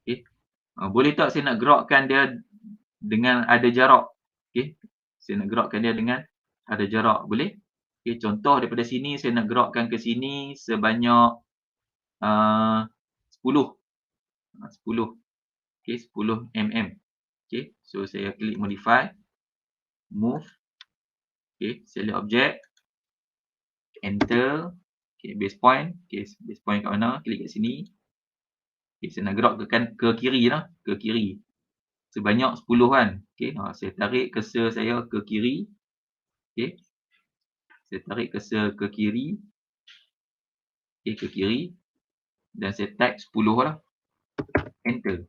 okay. Boleh tak saya nak gerakkan dia dengan ada jarak? Okay, saya nak gerakkan dia dengan ada jarak, boleh? Okay, contoh daripada sini saya nak gerakkan ke sini sebanyak 10. 10. Okay, 10 mm. Okay, so saya klik modify, move. Okay, select objek, enter. Okay, base point. Okay, base point kat mana? Klik kat sini. Okay, saya nak gerakkan ke kiri lah, ke kiri. Sebanyak 10 kan. Okay, saya tarik cursor saya ke kiri. Okay, saya tarik cursor ke kiri. Okay, ke kiri. Dan saya type 10 lah. Enter.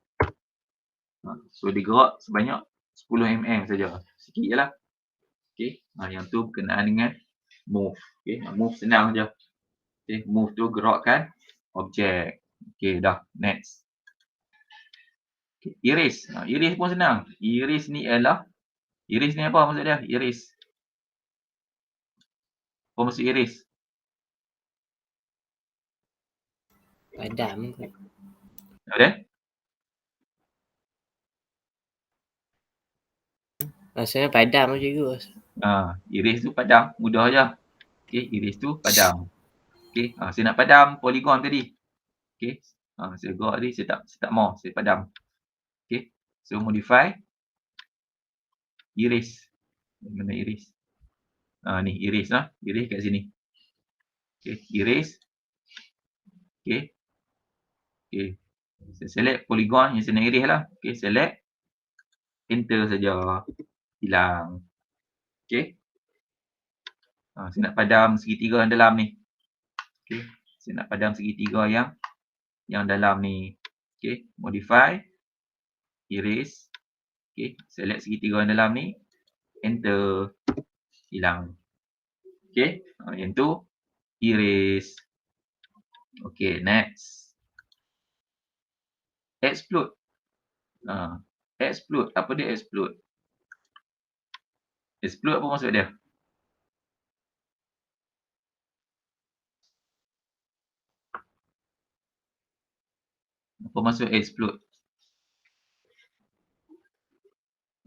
So dia gerak sebanyak 10 mm saja. Sikit je lah. Okay, yang tu berkenaan dengan move. Okay, move senang je. Okay, move tu gerakkan objek. Okay, dah. Next. Okay, erase. Erase pun senang. Erase ni ialah, erase ni apa maksud dia? Erase. Apa maksud erase? Padam. Ada? Maksudnya padam cikgu. Erase tu padam. Mudah je. Okay, erase tu padam. Okay, saya nak padam polygon tadi. Okay, saya gerak tadi, saya tak mau, saya padam. Okay, so modify, erase. Mana erase? Ni erase lah. Erase kat sini. Okay, erase. Okay. Okay, saya select polygon yang saya nak erase lah. Okay, select. Enter saja. Hilang. Okay. Saya nak padam segitiga yang dalam ni. Okay, saya nak padam segitiga yang dalam ni. Okay, modify, erase. Okay, select segitiga yang dalam ni. Enter. Hilang. Okay, yang tu erase. Okay, next. Explode. Explode. Apa dia explode? Explode apa maksud dia? Apa maksud explode?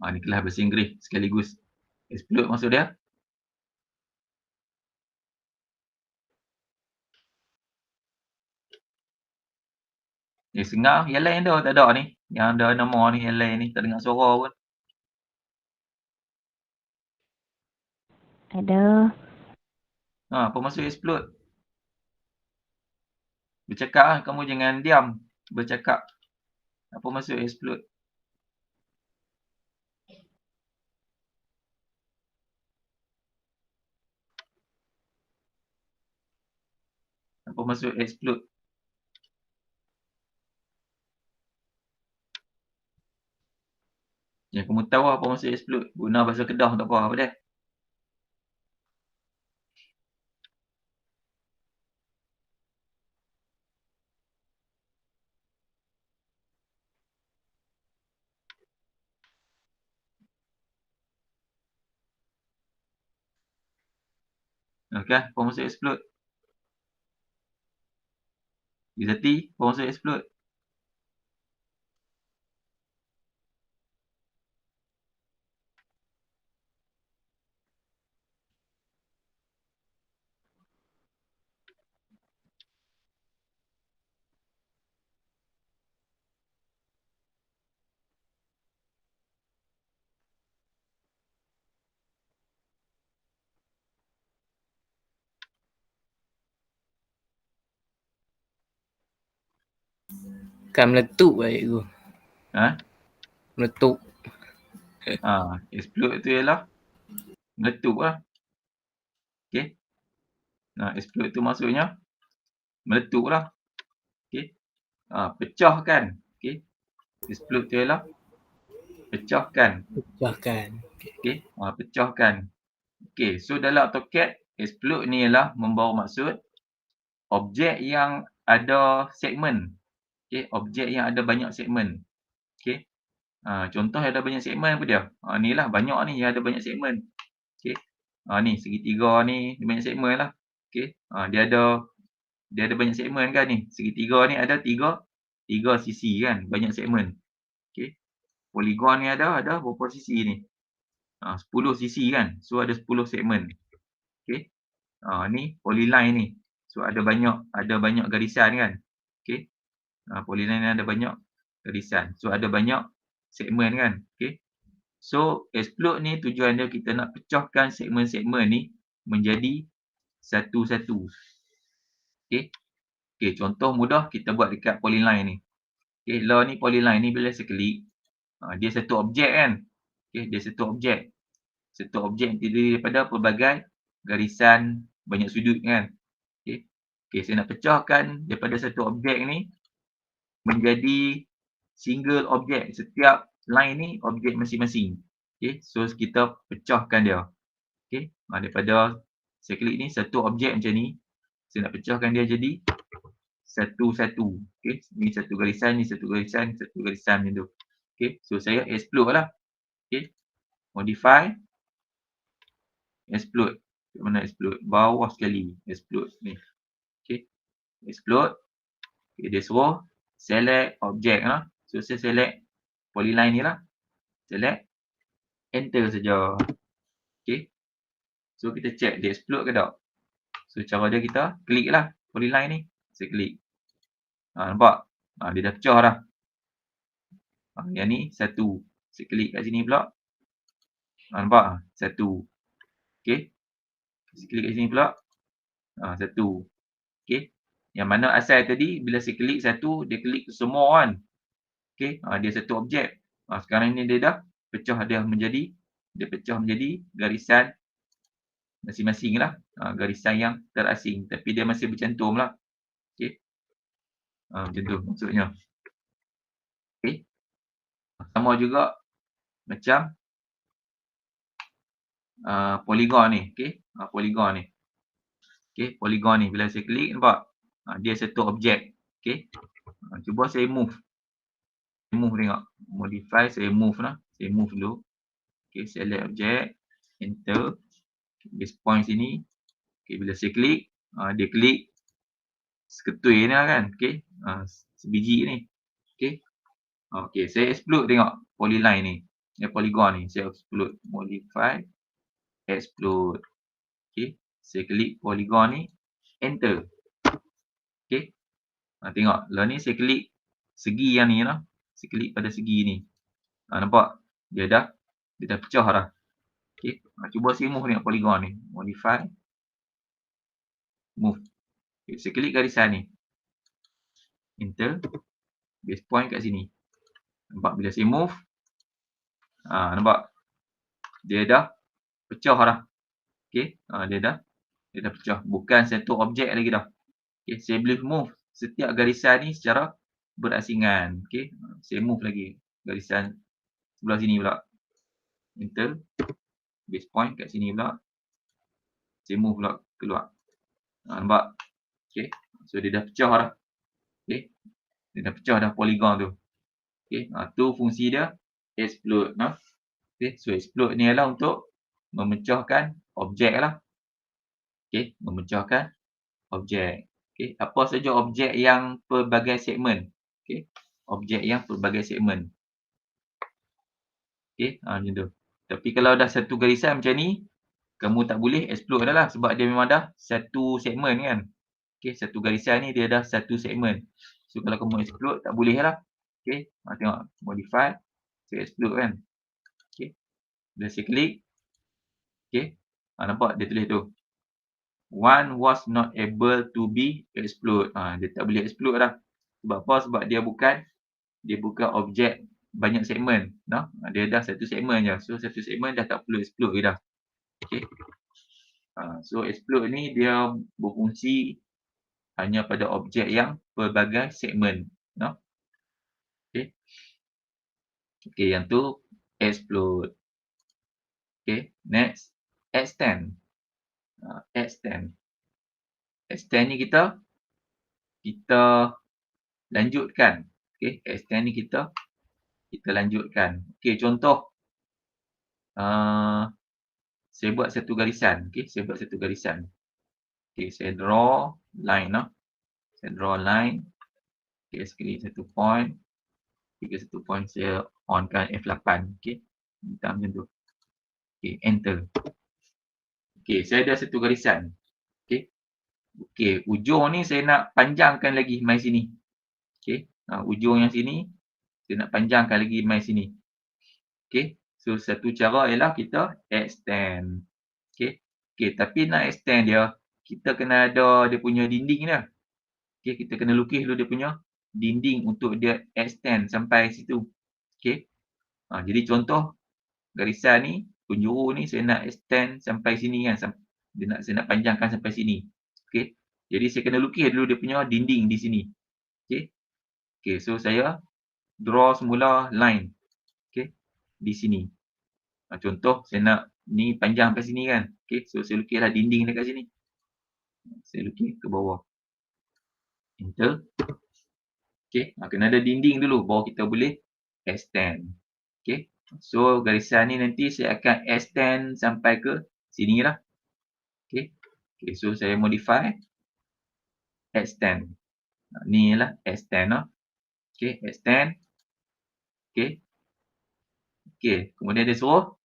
Ni kelas bahasa Inggeris sekaligus. Explode maksud dia? Sengah. Yang lain dah tak ada ni. Yang ada nama ni, yang lain ni. Tak dengar suara pun. Ada. Apa maksud explode? Bercakap lah. Kamu jangan diam. Bercakap. Apa maksud explode? Apa maksud explode? Yang kamu tahu apa maksud explode. Guna bahasa Kedah tak apa dia. Okey, apa maksud explode? Izzati, apa maksud explode? Kan meletup baik tu. Ha? Meletup. Explode tu ialah meletup lah. Okey. Explode tu maksudnya meletup lah. Okey. Pecahkan. Okey. Explode tu ialah pecahkan. Pecahkan. Okey. Pecahkan. Okey. So dalam AutoCAD, explode ni ialah membawa maksud objek yang ada segmen. Okey. Objek yang ada banyak segmen. Okey. Contoh yang ada banyak segmen apa dia? Ni lah banyak ni yang ada banyak segmen. Okey. Ni segitiga ni dia banyak segmen lah. Okey. Dia ada banyak segmen kan ni. Segitiga ni ada tiga sisi kan, banyak segmen. Okey. Poligon ni ada berapa sisi ni? 10 sisi kan. So ada 10 segmen. Okey. Ni polyline ni. So ada banyak garisan kan. Okey. Polyline ni ada banyak garisan. So ada banyak segmen kan. Okey. So explode ni tujuan dia kita nak pecahkan segmen-segmen ni menjadi satu-satu. Okey. Okey, contoh mudah kita buat dekat polyline ni. Okey, law ni polyline ni bila saya klik, dia satu objek kan. Okey, dia satu objek. Satu objek yang terdiri daripada pelbagai garisan banyak sudut kan. Okey. Okey, saya nak pecahkan daripada satu objek ni menjadi single objek. Setiap line ni objek masing-masing. Okey, so kita pecahkan dia. Okey, daripada saya klik ni satu objek macam ni, saya nak pecahkan dia jadi satu-satu. Okey, ni satu garisan, ni satu garisan, satu garisan macam tu. Okey, so saya explode lah. Okey, modify, explode. Kat mana explode? Bawah sekali, explode ni. Okey, explode. Okay, dia suruh select objek lah. So saya select polyline ni lah. Select, enter saja. Okey, so kita check dia explode ke tak. So cara dia kita klik lah polyline ni. Saya klik. Nampak? Dia dah pecah dah. Yang ni satu. Saya klik kat sini pula. Nampak? Satu. Okey. Saya klik kat sini pula. Satu. Okey. Yang mana asal tadi bila saya klik satu, dia klik semua kan. Okey. Dia satu objek. Sekarang ni dia dah pecah dia pecah menjadi garisan masing-masing lah. Garisan yang terasing. Tapi dia masih bercantum lah. Okey. Macam tu maksudnya. Okey. Sama juga macam polygon ni. Okey. Polygon ni. Okey. Polygon ni. Bila saya klik, nampak? Dia satu objek. Okey. Cuba saya move. Move tengok. Modify, saya move lah. Saya move dulu. Okey. Select objek. Enter. Base point sini. Okey. Bila saya klik, dia klik seketui ni lah kan. Okey. Sebiji ni. Okey. Okey. Saya explode tengok polyline ni. Polygon ni. Saya explode. Modify. Explode. Okey. Saya klik polygon ni. Enter. Okey. Tengok. Lah ni saya klik segi yang ni lah. Saya klik pada segi ni. Nampak? Dia dah pecah dah. Okey. Cuba saya move tengok polygon ni. Modify. Move. Okay, saya klik garisan ni. Enter. Base point kat sini. Nampak? Bila saya move. Nampak? Dia dah pecah dah. Okey. Dia dah pecah. Bukan satu objek lagi dah. Okey. Saya boleh move setiap garisan ni secara berasingan. Okey. Saya move lagi. Garisan sebelah sini pula. enter, base point kat sini pula, saya move pula keluar. Nampak? Okay, so dia dah pecah dah. Okay, dia dah pecah dah polygon tu. Okay, tu fungsi dia explode. Okay, so explode ni adalah untuk memecahkan objek lah. Okay, memecahkan objek. Okay, apa saja objek yang pelbagai segmen. Okay, objek yang pelbagai segmen. Okay, macam tu. Tapi kalau dah satu garisan macam ni, kamu tak boleh explode dah lah sebab dia memang dah satu segmen kan. Okay, satu garisan ni dia dah satu segmen. So kalau kamu explode tak boleh lah. Okay, tengok modify, saya explode kan. Okay, bila saya klik, okay, nampak dia tulis tu. One was not able to be explode. Dia tak boleh explode dah. Sebab apa? Sebab dia bukan objek banyak segmen. Dia dah satu segmen je. So satu segmen dah tak perlu explode dah. Okay. So explode ni dia berfungsi hanya pada objek yang pelbagai segmen. Okay. Okay, yang tu explode. Okay, next extend. Extend. Extend ni kita lanjutkan. Okay, extend ni kita lanjutkan. Okay, contoh saya buat satu garisan. Okay, saya buat satu garisan. Okay, saya draw line. Saya draw line. Okay, sekali satu point. Satu point saya onkan F8. Okay, macam tu. Okay, enter. Okay, saya ada satu garisan. Okay. Okay, ujung ni saya nak panjangkan lagi mai sini. Okay, ujung yang sini saya nak panjangkan lagi mai sini. Okay, so satu cara ialah kita extend. Okay, tapi nak extend dia, kita kena ada dia punya dinding dia. Okay, kita kena lukis dulu dia punya dinding untuk dia extend sampai situ. Okay, jadi contoh garisan ni, penjuru ni saya nak extend sampai sini kan. Saya nak panjangkan sampai sini. Okay, jadi saya kena lukis dulu dia punya dinding di sini. Okay, so saya draw semula line. Okay, di sini. Contoh saya nak ni panjang sampai sini kan. Okay, so saya lukislah dinding dekat sini. Saya lukis ke bawah. Enter. Okay, kena ada dinding dulu baru kita boleh extend. Okay, so garisan ni nanti saya akan extend sampai ke sini lah. Okay, so saya modify extend. Ni lah extend lah. Okay, extend. Okay, kemudian dia suruh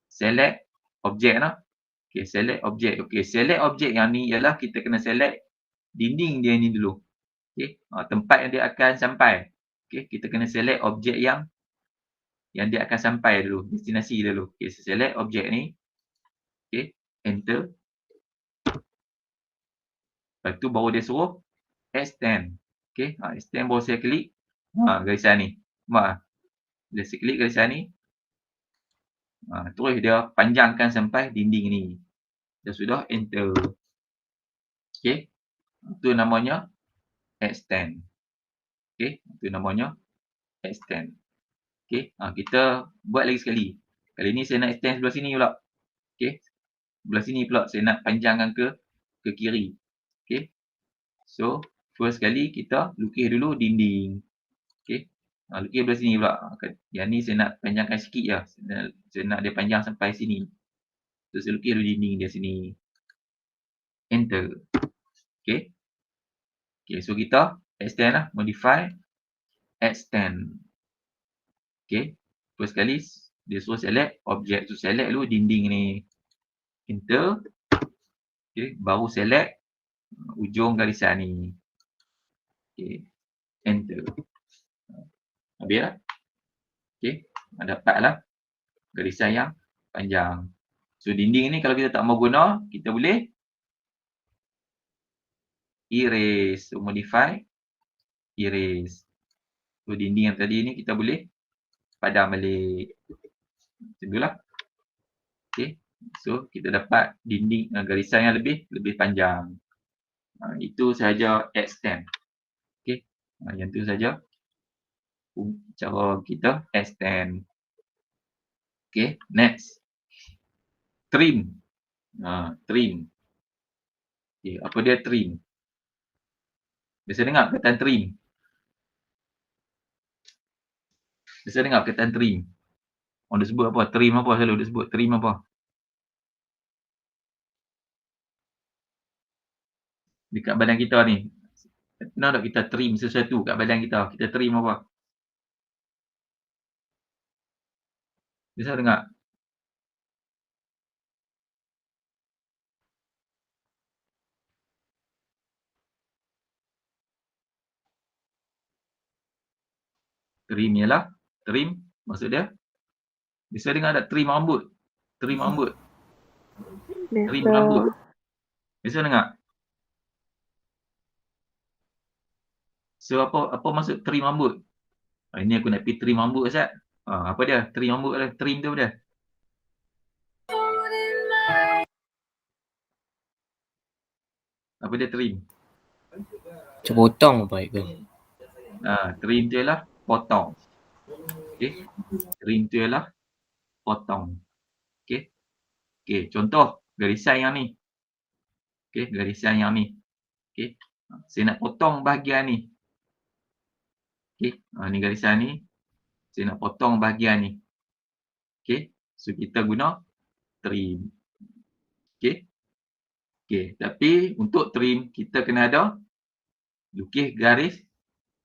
select objek lah. Okay, select objek. Okay, select objek yang ni ialah kita kena select dinding dia ni dulu. Okay, tempat yang dia akan sampai. Okay, kita kena select objek yang dia akan sampai dulu, destinasi dulu. Okay, select objek ni. Okay, enter. Lepas tu baru dia suruh extend. Okay, extend baru saya klik garisan ni. Nampak? Bila saya klik garisan ni, terus dia panjangkan sampai dinding ni. Dah sudah enter. Okay, itu namanya extend. Okay, itu namanya extend. Okay, kita buat lagi sekali. Kali ni saya nak extend sebelah sini pula. Okay, sebelah sini pula saya nak panjangkan ke kiri. Okay, so first sekali kita lukis dulu dinding. Okay, lukis sebelah sini pula. Yang ni saya nak panjangkan sikit je. Saya nak dia panjang sampai sini. So saya lukis dulu dinding dia sini. Enter. Okay, so kita extend lah, modify, extend. Okay, first sekali dia suruh select objek. So select dulu dinding ni. Enter. Okay, baru select ujung garisan ni. Okay, enter. Habis lah. Okay, dapatlah garisan yang panjang. So dinding ni kalau kita tak mau guna, kita boleh erase. So modify, erase. So dinding yang tadi ni kita boleh padam balik. Macam tu lah. Okay, so kita dapat dinding garisan yang lebih panjang. Itu sahaja extend. Okay, yang tu saja cara kita extend. Okay, next. Trim. Trim. Okay, apa dia trim? Biasa dengar perkataan trim. Biasa dengar perkataan trim. Orang dia sebut apa? Trim apa selalu dia sebut? Trim apa? Dekat badan kita ni. Pernah tak kita trim sesuatu kat badan kita? Kita trim apa? Biasa dengar? Trim ialah trim maksud dia. Biasa dengar tak trim rambut? Trim rambut. Trim rambut. Biasa dengar? So apa maksud trim rambut? Ini aku nak pergi trim rambut Ustaz. Apa dia? Trim rambut dia. Trim tu apa dia? Apa dia trim? Macam potong apa itu? Trim tu ialah potong. Okey. Trim tu ialah potong. Okey. Okey, contoh garisan yang ni. Okey, garisan yang ni. Okey. Saya nak potong bahagian ni. Okey. Ni garisan ni. Saya nak potong bahagian ni. Okey. So kita guna trim. Okey. Okey, tapi untuk trim kita kena ada lukis garis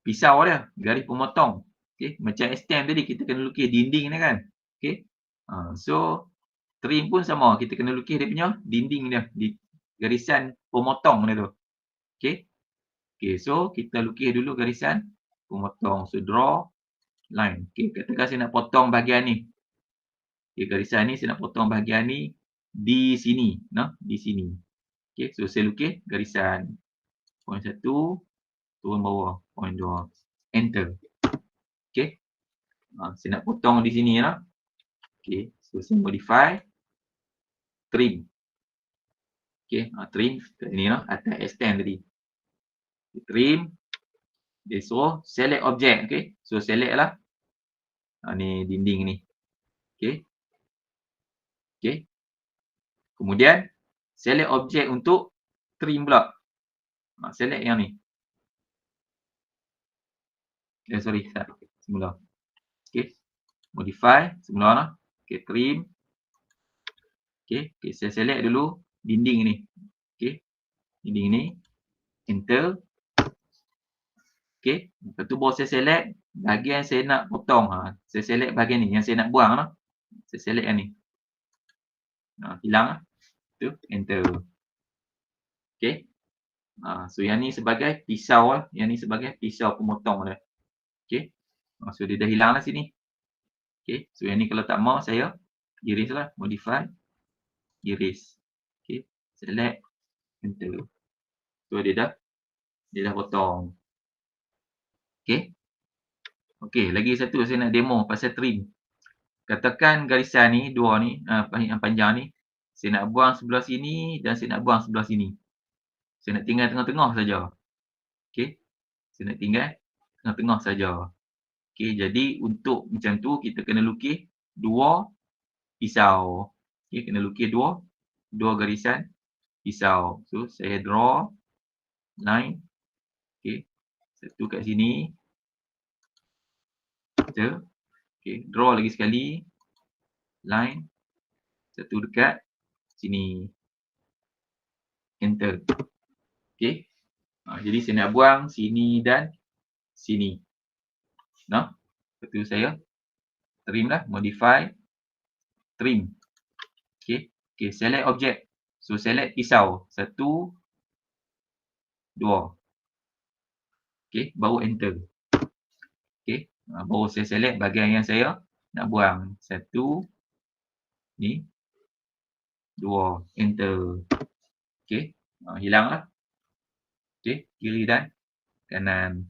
pisau dia, garis pemotong. Okey, macam extend tadi kita kena lukis dinding ni kan. Okey. So trim pun sama, kita kena lukis dia punya dinding dia, di garisan pemotong dia tu. Okey. Okey, so kita lukis dulu garisan pemotong. So draw line. Okey, katakan saya nak potong bahagian ni. Okey, garisan ni saya nak potong bahagian ni di sini, di sini. Okey, so saya lukis garisan point 1 turun bawah point 2. Enter. Okey. Saya nak potong di sini lah. Okey, so saya modify trim. Okey, trim kat sini lah, atas extend tadi. Trim. Dia suruh select object. Okey, so select lah. Ni dinding ni. Okey. Okey. Kemudian select object untuk trim pula. Select yang ni. Sorry, semula. Okey. Modify semula lah. Okey, trim. Okey, saya select dulu dinding ni. Okey. Dinding ni. Enter. Okey. Lepas tu baru saya select bahagian saya nak potong. Saya select bahagian ni yang saya nak buang lah. Saya select yang ni. Hilang lah. Tu, enter. Okey. So yang ni sebagai pisau lah. Yang ni sebagai pisau pemotong dia. Okey. So dia dah hilang lah sini. Okey. So yang ni kalau tak mau saya erase lah. Modify. Erase. Okey. Select. Enter. So dia dah potong. Okey. Okey. Lagi satu saya nak demo pasal trim. Katakan garisan ni, dua ni, yang panjang ni. Saya nak buang sebelah sini dan saya nak buang sebelah sini. Saya nak tinggal tengah-tengah saja. Okey. Saya nak tinggal tengah-tengah saja. Okey, jadi untuk macam tu kita kena lukis dua pisau. Okey, kena lukis dua garisan pisau. So saya draw line. Okey. Satu kat sini. Okey, draw lagi sekali. Line. Satu dekat sini. Enter. Okey. Jadi saya nak buang sini dan sini. Lepas tu saya trim lah. Modify. Trim. Okey. Okey, select object. So select pisau. 1, 2. Okey, baru enter. Okey, baru saya select bahagian yang saya nak buang. 1. Ni. 2. Enter. Okey, hilang lah. Okey, kiri dan kanan.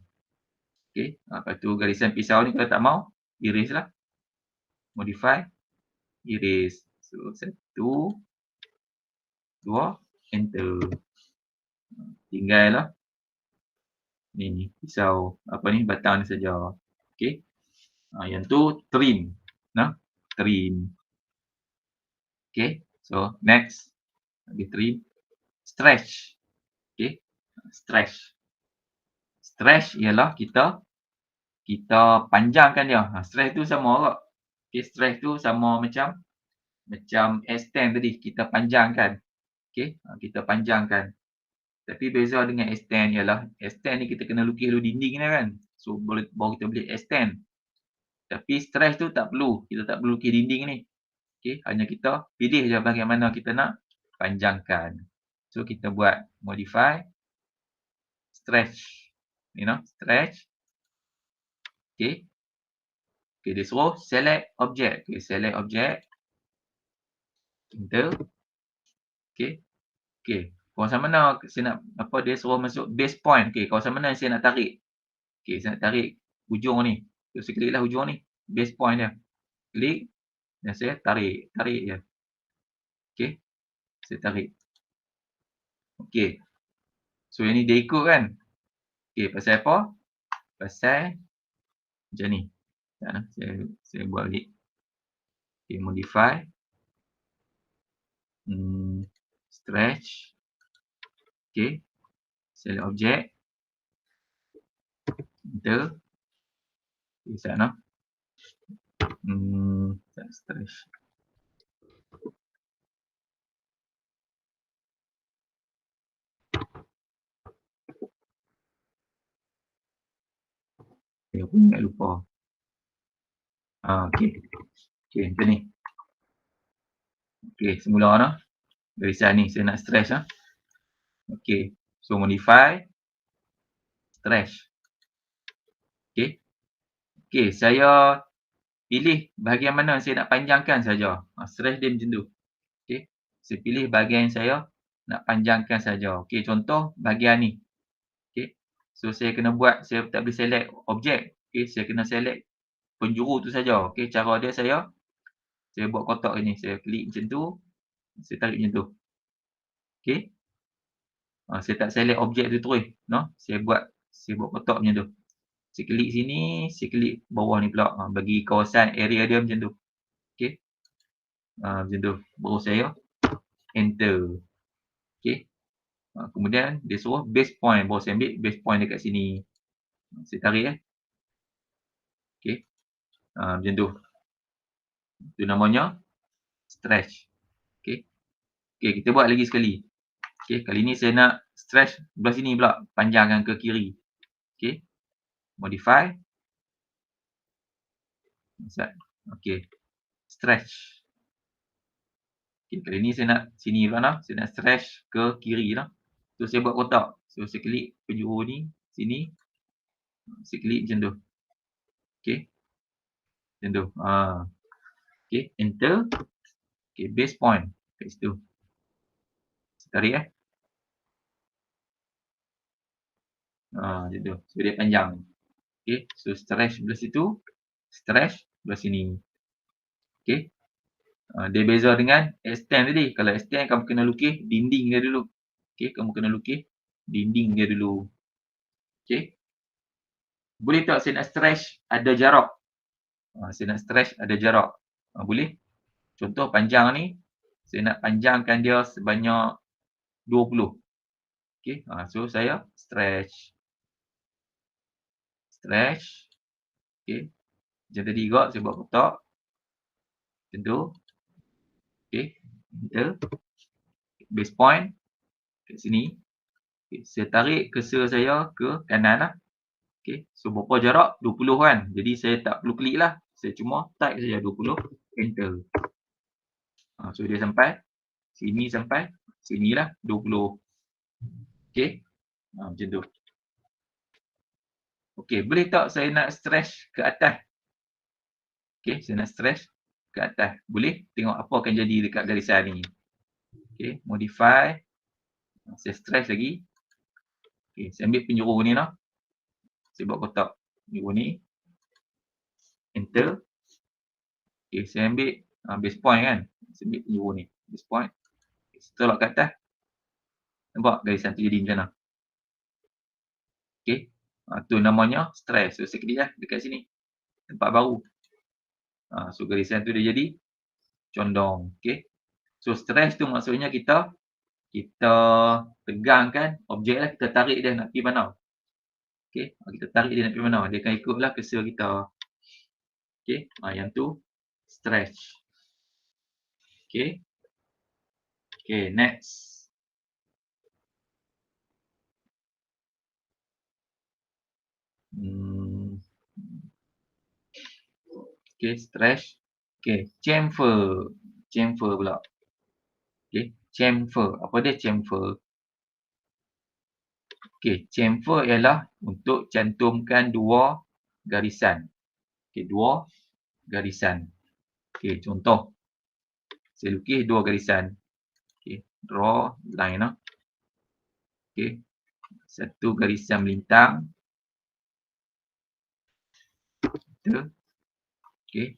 Okey, lepas tu garisan pisau ni kalau tak mau, erase lah. Modify. Erase. So, 1, 2. Enter. Tinggal lah. Ni, pisau. Apa ni, batang ni saja. Okey. Yang tu trim. Trim. Okay, so next, number 3, stretch. Okay, stretch. Stretch ialah kita panjangkan dia. Stretch tu sama juga. Okay, stretch tu sama macam extend tadi, kita panjangkan. Okay, kita panjangkan. Tapi beza dengan extend ialah, extend ni kita kena lukis dulu dinding ni kan. So, baru kita boleh extend. Tapi stretch tu tak perlu. Kita tak perlu lukis dinding ni. Okay, hanya kita pilih je bagaimana kita nak panjangkan. So, kita buat modify stretch. Stretch. Okay. Okay, dia suruh select object. Okay, select object. Enter. Okay. Okay. Kawasan mana saya nak, dia suruh masuk base point. Okay, kawasan mana saya nak tarik. Okay, saya nak tarik hujung ni. So, saya kliklah hujung ni. Base point dia. Klik. Dan saya tarik. Tarik je. Okay. Saya tarik. Okay. So, yang ni dia ikut kan. Okay, pasal apa? Pasal macam ni. Saya buat lagi. Okay, modify. Stretch. Okay. Select object. Enter. Okay, sana. Stretch. Saya pun ingat lupa. Okay. Okay, macam ni. Okay, semula lah. Garisan ni, saya nak stretch lah. Okay, so modify. Stretch. Okay. Okay, saya pilih bahagian mana saya nak panjangkan saja. Stretch dia macam tu. Okay, saya pilih bahagian saya nak panjangkan saja. Okay, contoh bahagian ni. Okay, so saya kena buat, saya tak boleh select objek. Okay, saya kena select penjuru tu saja. Okay, cara dia saya buat kotak ni. Saya klik macam tu. Saya tarik macam tu. Okay. Saya tak select objek tu terus. No? Saya buat kotak macam tu. Saya klik sini, saya klik bawah ni pula. Bagi kawasan area dia macam tu. Okay. Macam tu. Baru saya enter. Okay. Kemudian dia suruh base point. Baru saya ambil base point dekat sini. Saya tarik. Okay. Macam tu. Itu namanya stretch. Okay. Okay, kita buat lagi sekali. Okay, kali ni saya nak stretch belah sini pula. Panjangkan ke kiri. Okay. Modify. Okay. Stretch. Okay, kali ni saya nak sini pula lah. Saya nak stretch ke kiri lah. So, saya buat kotak. So, saya klik penjuru ni. Sini. Saya klik macam tu. Okay. Macam tu. Okay, enter. Okay, base point. Kat situ. Saya tarik macam tu. So, dia panjang. Okay, so stretch belah situ. Stretch belah sini. Okay. Dia beza dengan extend tadi. Kalau extend, kamu kena lukis dinding dia dulu. Okay, kamu kena lukis dinding dia dulu. Okay. Boleh tak saya nak stretch ada jarak? Saya nak stretch ada jarak. Boleh. Contoh panjang ni, saya nak panjangkan dia sebanyak 20. Okay. So, saya stretch. Stretch. Okay. Macam tadi juga, saya buat kotak. Macam tu. Okay. Enter. Base point. Kat sini. Okay. Saya tarik cursor saya ke kanan lah. Okay. So, berapa jarak? 20 kan. Jadi, saya tak perlu klik lah. Saya cuma type saja 20. Enter. So, dia sampai. Sini sampai. Sinilah 20. Okay. Macam tu. Okay. Boleh tak saya nak stretch ke atas? Okay. Saya nak stretch ke atas. Boleh. Tengok apa akan jadi dekat garisan ni. Okay. Modify. Saya stretch lagi. Okay. Saya ambil penjuru ni lah. Saya buat kotak. Penjuru ni. Enter. Okay. Saya ambil base point kan. Saya ambil penjuru ni. Base point. Saya tolak ke atas. Nampak garisan tu jadi macam mana? Okay. Tu namanya stretch. So, saya klik lah dekat sini. Tempat baru. So, garisan tu dia jadi condong. Okay. So stress tu maksudnya kita tegangkan objek lah, kita tarik dia nak pergi mana. Okey, kita tarik dia nak pergi mana, dia akan ikutlah cursor kita. Okey, yang tu stretch. Okey. Okey, next. Okey, stretch. Okey, chamfer. Chamfer pula. Okey, chamfer. Apa dia chamfer? Okey, chamfer ialah untuk cantumkan dua garisan. Okey, dua garisan. Okey, contoh. Saya lukis dua garisan. Okey, draw line lah. Okey, satu garisan melintang. Okey,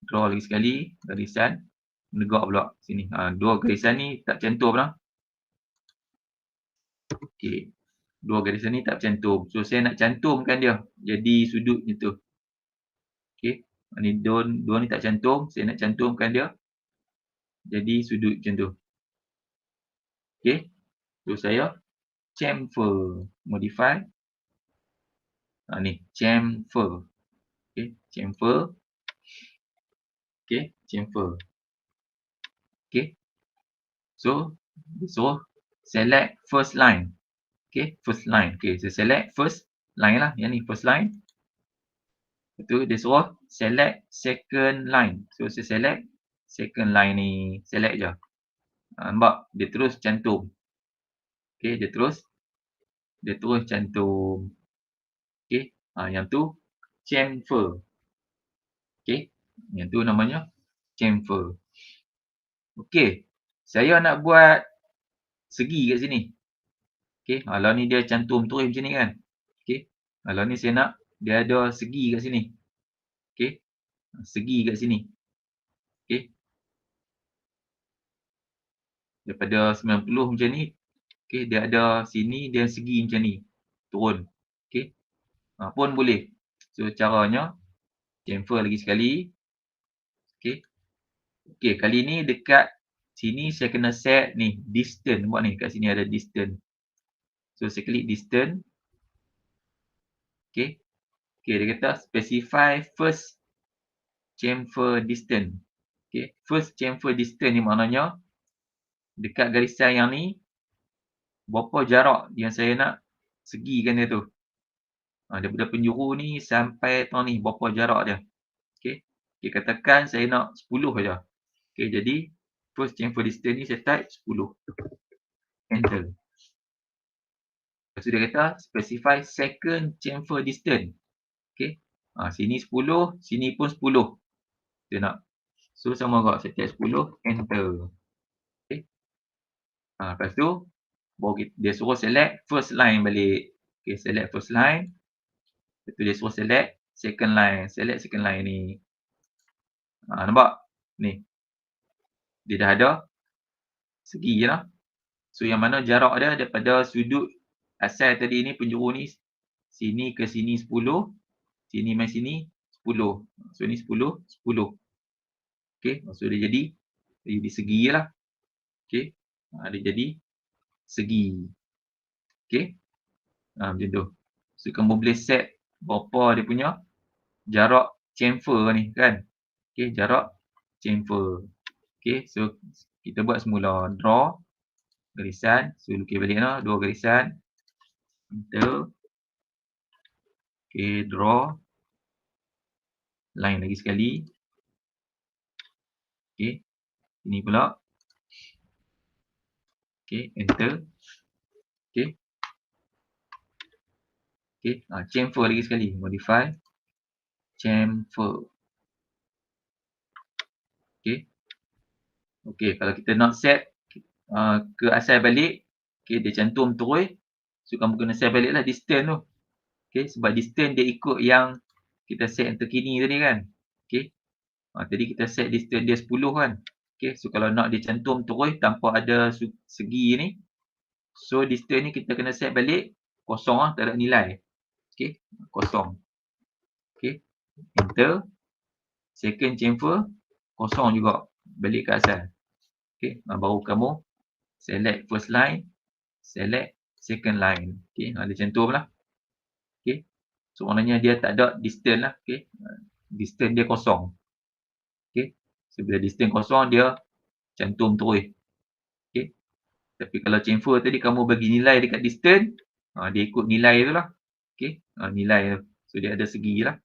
draw lagi sekali garisan menegak pula sini. Dua garisan ni tak cantum lah. Okey, dua garisan ni tak cantum. So saya nak cantumkan dia jadi sudut macam tu. Okey, ni dua ni tak cantum, saya nak cantumkan dia jadi sudut macam tu. Okey, so saya chamfer, modify. Ni chamfer. Okey, chamfer. Okey, chamfer. Okey, so disuruh select first line. Okey, first line. Okey, so select first line lah, yang ni first line. Itu dia suruh select second line. So saya select second line ni, select je. Nampak? Dia terus cantum. Okey, dia terus cantum. Okey, yang tu chamfer. Okey, yang tu namanya chamfer. Okey, saya nak buat segi kat sini. Okey, kalau ni dia cantum terus macam ni kan. Okey, kalau ni saya nak dia ada segi kat sini. Okey, segi kat sini. Okey, daripada 90 macam ni. Okey, dia ada sini dia segi macam ni. Turun. Okey, pun boleh. So caranya chamfer lagi sekali. Okey. Okey, kali ni dekat sini saya kena set ni distance. Nampak ni kat sini ada distance. So saya klik distance. Okey. Okey, dia kata specify first chamfer distance. Okey, first chamfer distance ni maknanya dekat garisan yang ni berapa jarak yang saya nak segikan dia tu. Daripada penjuru ni sampai tang ni berapa jarak dia. Okey. Okey, katakan saya nak 10 saja. Okey, jadi first chamfer distance ni saya type 10. Enter. Lepas tu dia kata specify second chamfer distance. Okey. Sini 10, sini pun 10. Dia nak. So sama juga saya type 10, enter. Okey. Lepas tu dia suruh select first line balik. Okey, select first line. Lepas tu dia suruh select second line. Select second line ni. Nampak? Ni. Dia dah ada segi je lah. So yang mana jarak dia daripada sudut asal tadi ni, penjuru ni, sini ke sini 10, sini main sini 10. So ni 10, 10. Okey, so dia jadi segi je lah. Okey, dia jadi segi. Okey, macam tu. So kamu boleh set berapa dia punya jarak chamfer ni kan. Okey, jarak chamfer. Okey, so kita buat semula. Draw garisan. So lukis balik lah, dua garisan. Enter. Okey, draw line lagi sekali. Okey, ini pula. Okey, enter. Okey. Okey, chamfer lagi sekali. Modify. Chamfer. Okey. Okey, kalau kita nak set ke asal balik, okey, dia cantum terus. So kamu kena set balik lah distance tu. Okey, sebab distance dia ikut yang kita set yang terkini tadi kan. Okey. Tadi kita set distance dia 10 kan. Okey, so kalau nak dia cantum terus tanpa ada segi ni, so distance ni kita kena set balik kosong lah, tak ada nilai. Okey, kosong. Okey, enter. Second chamfer kosong juga, balik ke asal. Okey, baru kamu select first line, select second line. Okey, dia macam tu lah. Okey. So maknanya dia tak ada distance lah. Okey. Distance dia kosong. Okey. So bila distance kosong dia cantum terus. Okey. Tapi kalau chamfer tadi kamu bagi nilai dekat distance, dia ikut nilai tu lah. Okey. Nilai tu. So dia ada segi lah.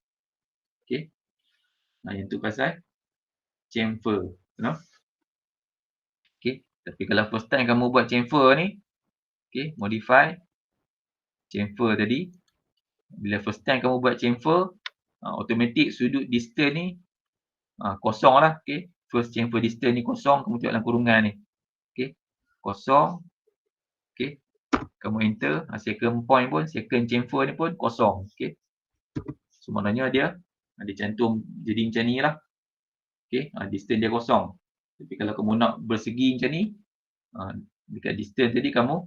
Okey. Yang tu pasal chamfer. Okey. Tapi kalau first time kamu buat chamfer ni, okey, modify chamfer tadi. Bila first time kamu buat chamfer, automatic sudut distance ni kosong lah. Okey. First chamfer distance ni kosong, kamu tengok dalam kurungan ni. Okey. Kosong. Okey. Kamu enter, second point pun, second chamfer ni pun kosong. Okey. So maknanya dia cantum jadi macam ni lah. Okey. Distance dia kosong. Tapi kalau kamu nak bersegi macam ni, dekat distance tadi kamu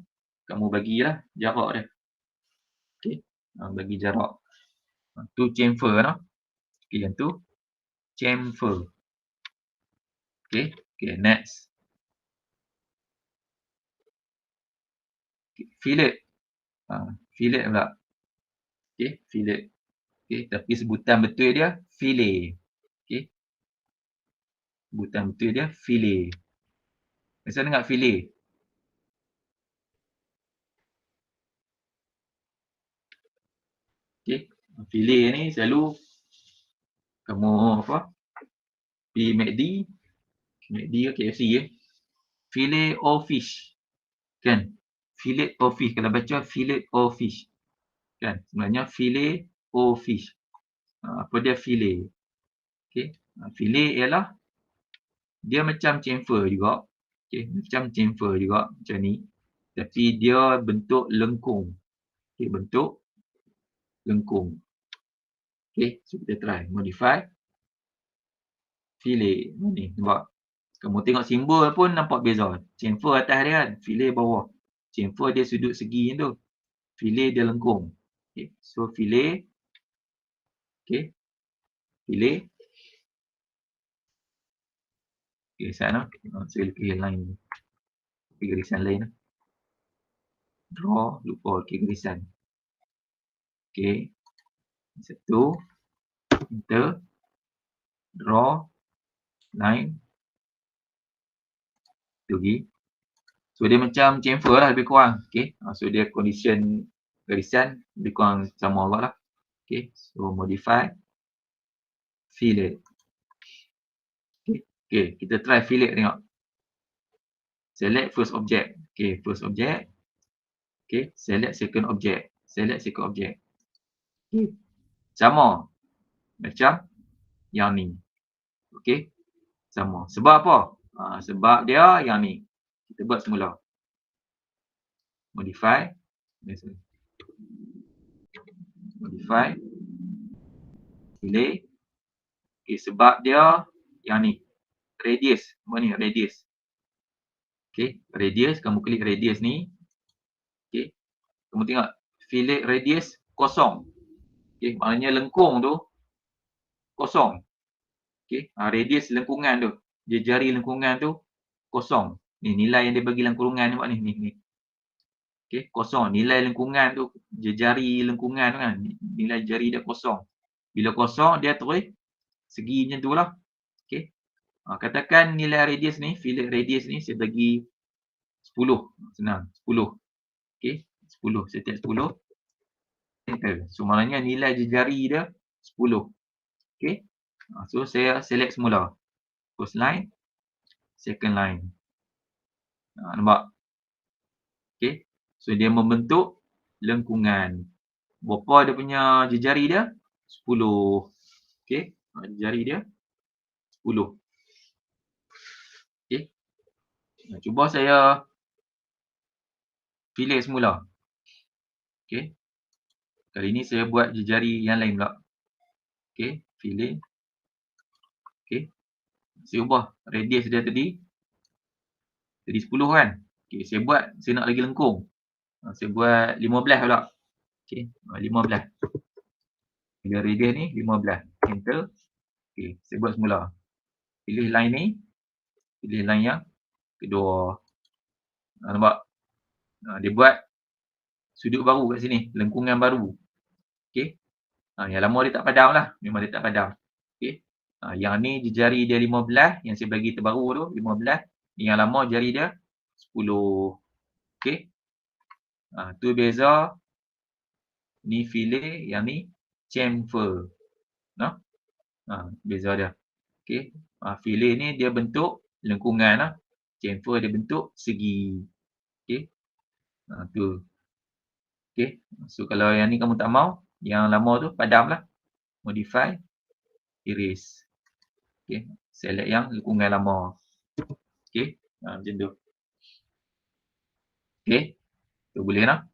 bagilah jarak dia. Okey. Bagi jarak. Tu chamfer noh. Okey, yang tu chamfer. Okey. Okey, next. Fillet. Fillet pula. Okey, fillet. Okey, tapi sebutan betul dia fillet. Okey. Sebutan betul dia fillet. Biasa dengar fillet. Okey, fillet ni selalu kamu pergi McD ke KFC fillet o fish. Kan? Fillet o fish. Kalau baca fillet o fish. Kan? Sebenarnya fillet o fish. Apa dia fillet? Okey. Fillet ialah dia macam chamfer juga. Okey, macam chamfer juga macam ni. Tapi dia bentuk lengkung. Okey, bentuk lengkung. Okey, so kita try modify fillet. Ni nampak. Kamu tengok simbol pun nampak beza. Chamfer atas dia kan, fillet bawah. Chamfer dia sudut segi tu. Fillet dia lengkung. Okey, so fillet. Okey. Fillet. Okey, sana. Saya pilih line. Pilih garisan lain. Draw, lupa okey garisan. Okey. Satu. Enter. Draw. Line. Pergi. So dia macam chamfer lah lebih kurang. Okey. So dia condition garisan lebih kurang sama juga lah. Okey. So modify fillet. Okey, kita try fillet tengok. Select first object. Okey, first object. Okey, select second object. Select second object. Okey. Sama macam yang ni. Okey. Sama. Sebab apa? Sebab dia yang ni. Kita buat semula. Modify. Modify. Fillet. Okey, sebab dia yang ni. Radius. Apa ni? Radius. Okey, radius. Kamu klik radius ni. Okey. Kamu tengok fillet radius kosong. Okey, maknanya lengkung tu kosong. Okey, radius lengkungan tu. Dia jari lengkungan tu kosong. Ni nilai yang dia bagi dalam kurungan nampak ni. Okey, kosong. Nilai lengkungan tu, jari lengkungan tu kan. Nilai jari dia kosong. Bila kosong dia terus segi macam tu lah. Okey. Katakan nilai radius ni, fillet radius ni saya bagi 10. Senang, 10. Okey, 10. Saya type 10. Enter. So maknanya nilai jari dia 10. Okey. So saya select semula. First line, second line. Nampak? Okey. So dia membentuk lengkungan. Berapa dia punya jari dia? 10. Okey. Jari dia 10. Okey. Cuba saya fillet semula. Okey. Kali ni saya buat jari yang lain pula. Okey, fillet. Okey. Saya ubah radius dia tadi 10 kan. Okey, saya nak lagi lengkung. Saya buat 15 pula. Okey, 15. Bila radius ni 15. Enter. Okey, saya buat semula. Pilih line ni. Pilih line yang kedua. Nampak? Dia buat sudut baru kat sini, lengkungan baru. Okey. Yang lama dia tak padam lah, memang dia tak padam. Okey. Yang ni jari dia 15, yang saya bagi terbaru tu 15. Yang lama jari dia 10. Okey. Tu beza. Ni fillet, yang ni chamfer. Nah. Beza dia. Okey. Fillet ni dia bentuk lengkungan lah. Chamfer dia bentuk segi. Okey. Tu. Okey. So kalau yang ni kamu tak mau, yang lama tu padam lah. Modify, iris. Okey. Select yang lengkungan lama. Okey. Macam tu. Okey. Tu boleh lah.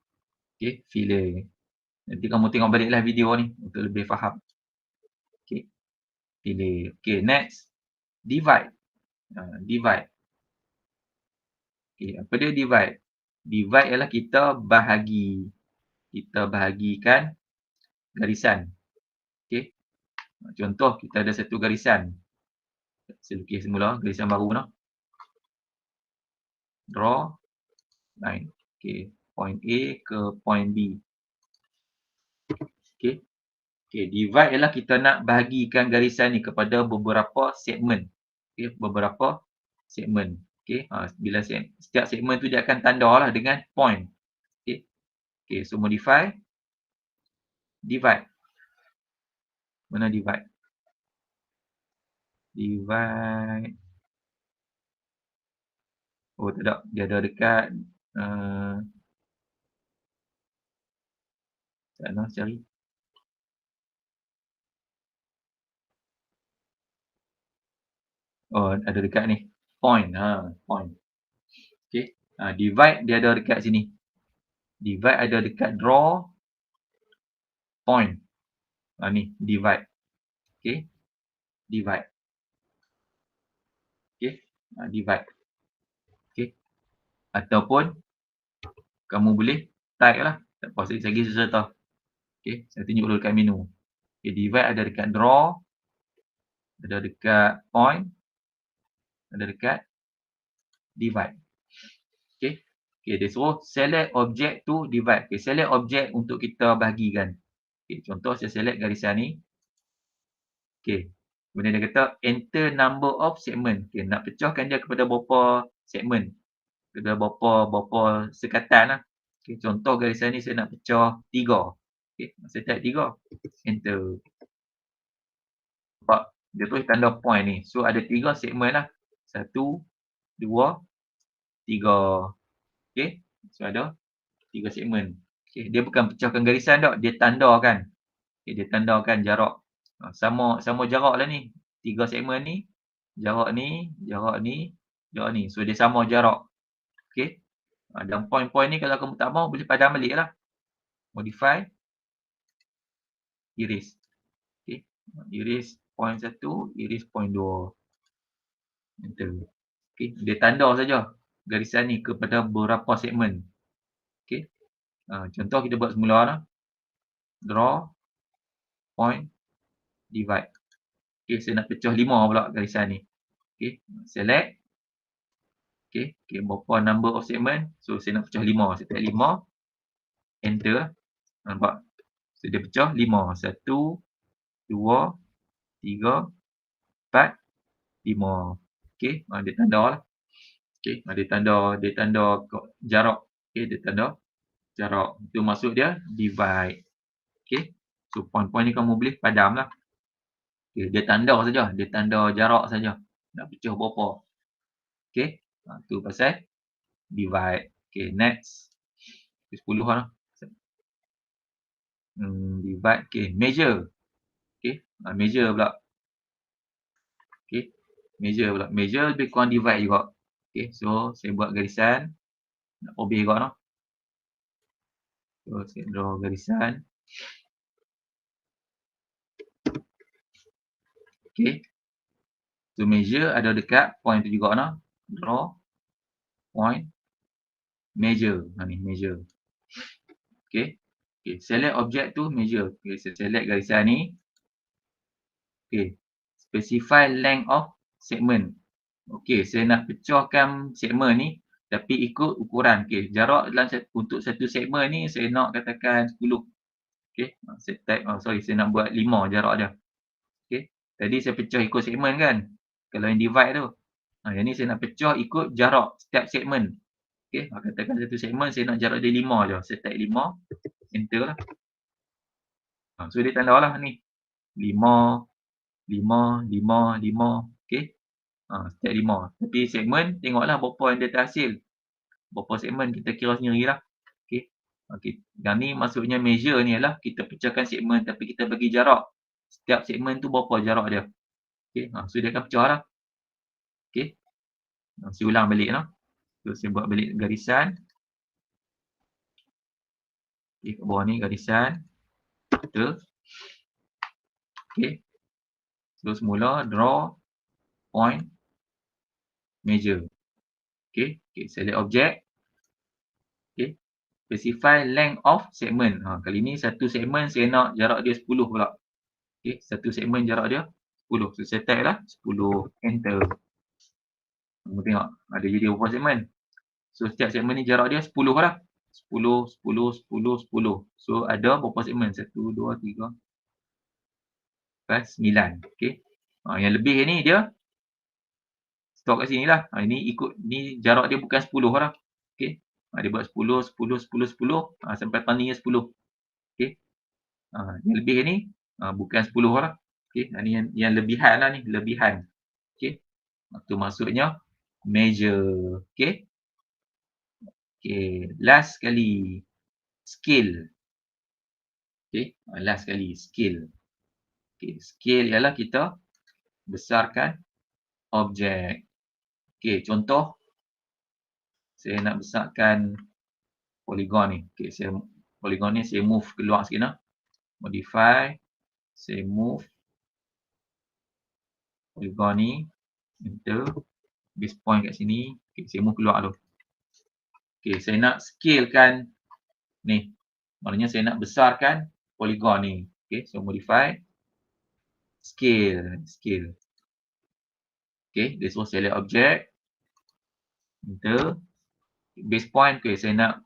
Okey. Fillet. Nanti kamu tengok baliklah video ni untuk lebih faham. Okey. Fillet. Okey. Next. Divide. Divide. Okey. Apa dia divide? Divide ialah kita bahagi. Kita bahagikan garisan. Okey. Contoh kita ada satu garisan. Saya lukis semula garisan baru noh. Draw line. Okey. Point A ke point B. Okey. Okey, divide ialah kita nak bahagikan garisan ni kepada beberapa segmen. Okey, beberapa segmen. Okey. Bila setiap segmen tu dia akan tanda lah dengan point. Okey. Okey, so modify. Divide. Mana divide? Divide. Oh, tak ada. Dia ada dekat tak nak cari. Oh, ada dekat ni. Point. Point. Okey. Divide dia ada dekat sini. Divide ada dekat draw. Point. Ni. Divide. Okey. Divide. Okey. Divide. Okey. Ataupun kamu boleh type lah. Tak apa, saya lagi susah tau. Okey. Saya tunjuk dulu dekat menu. Okey. Divide ada dekat draw. Ada dekat point. Ada dekat divide. Okey. Okey, dia suruh select object to divide. Okey, select object untuk kita bahagikan. Okey, contoh saya select garisan ni. Okey. Kemudian dia kata enter number of segment. Okey, nak pecahkan dia kepada berapa segmen. Kepada berapa sekatan lah. Okey, contoh garisan ni saya nak pecah 3. Okey, saya type 3. Enter. Nampak? Dia tulis tanda point ni. So ada 3 segmen lah. 1, 2, 3. Okey. So ada 3 segmen. Okey. Dia bukan pecahkan garisan tak. Dia tandakan. Okey. Dia tandakan jarak. Sama jarak lah ni. 3 segmen ni. Jarak ni. Jarak ni. Jarak ni. So dia sama jarak. Okey. Dan point-point ni kalau kamu tak mau boleh padam balik lah. Modify. Iris. Okey. Iris point 1. Iris point 2. Enter. Okey. Dia tanda saja garisan ni kepada beberapa segmen. Okey. Contoh kita buat semula lah. Draw. Point. Divide. Okey. Saya nak pecah 5 pula garisan ni. Okey. Select. Okey. Okey. Berapa number of segment. So saya nak pecah 5. Saya type 5. Enter. Nampak? So dia pecah 5. 1, 2, 3, 4, 5. Okey. Dia tanda lah. Okey. Dia tanda jarak. Okey. Dia tanda jarak. Itu maksud dia divide. Okey. So point-point ni kamu boleh padam lah. Okay, dia tanda saja. Dia tanda jarak saja. Nak pecah berapa. Okey. Tu pasal divide. Okey, next. 10 lah. Divide. Okey, measure. Okey, measure pula. Okey, measure pula. Measure lebih kurang divide juga. Okey, so saya buat garisan. Nak obey juga noh. So saya draw garisan. Okey. So measure ada dekat point tu juga noh. Draw. Point. Measure. Ni measure. Okey. Okey, select object tu measure. Okey, saya select garisan ni. Okey. Specify length of segment. Okey, saya nak pecahkan segmen ni tapi ikut ukuran. Okey, jarak dalam untuk satu segmen ni saya nak katakan 10. Okey, saya type, saya nak buat 5 jarak dia. Okey, tadi saya pecah ikut segmen kan, kalau yang divide tu. Yang ni saya nak pecah ikut jarak setiap segmen. Okey, katakan satu segmen saya nak jarak dia 5 je. Saya type 5, enter lah. So dia tanda lah ni. 5, 5, 5, 5. Okey. Setiap 5. Tapi segmen tengoklah berapa yang dia terhasil. Berapa segmen kita kira sendirilah. Okey. Okey. Yang ni maksudnya measure ni ialah kita pecahkan segmen tapi kita bagi jarak. Setiap segmen tu berapa jarak dia. Okey. So dia akan pecah lah. Okey. Saya ulang balik lah. So saya buat balik garisan. Okey, kat bawah ni garisan. Kita. Okey. So semula draw point measure. Okey. Okey, select object. Okey. Specify length of segment. Kali ni satu segmen saya nak jarak dia 10 pula. Okey, satu segmen jarak dia 10. So saya type lah 10, enter. Kamu tengok ada jadi berapa segmen. So setiap segmen ni jarak dia 10 lah. 10, 10, 10, 10. So ada berapa segmen? 1, 2, 3, 4, 9. Okey. Yang lebih ni dia stop kat sini lah. Ini ikut, ni jarak dia bukan 10 lah. Okey. Dia buat 10, 10, 10, 10. Sampai tani 10. Okey. Yang lebih ni bukan 10 lah. Okey. Ni yang lebihan lah ni. Lebihan. Okey. Itu maksudnya measure. Okey. Okey. Last kali. Scale. Okey. Last kali. Scale. Okey. Scale ialah kita besarkan objek. Okey. Contoh. Saya nak besarkan polygon ni. Okey. Polygon ni saya move keluar sikit lah. Modify. Saya move polygon ni. Enter. Base point kat sini. Okey. Saya move keluar dulu. Okey. Saya nak scalekan ni. Maknanya saya nak besarkan polygon ni. Okey. So modify. Scale. Scale. Okey. This one select object. Enter. Base point. Okey. Saya nak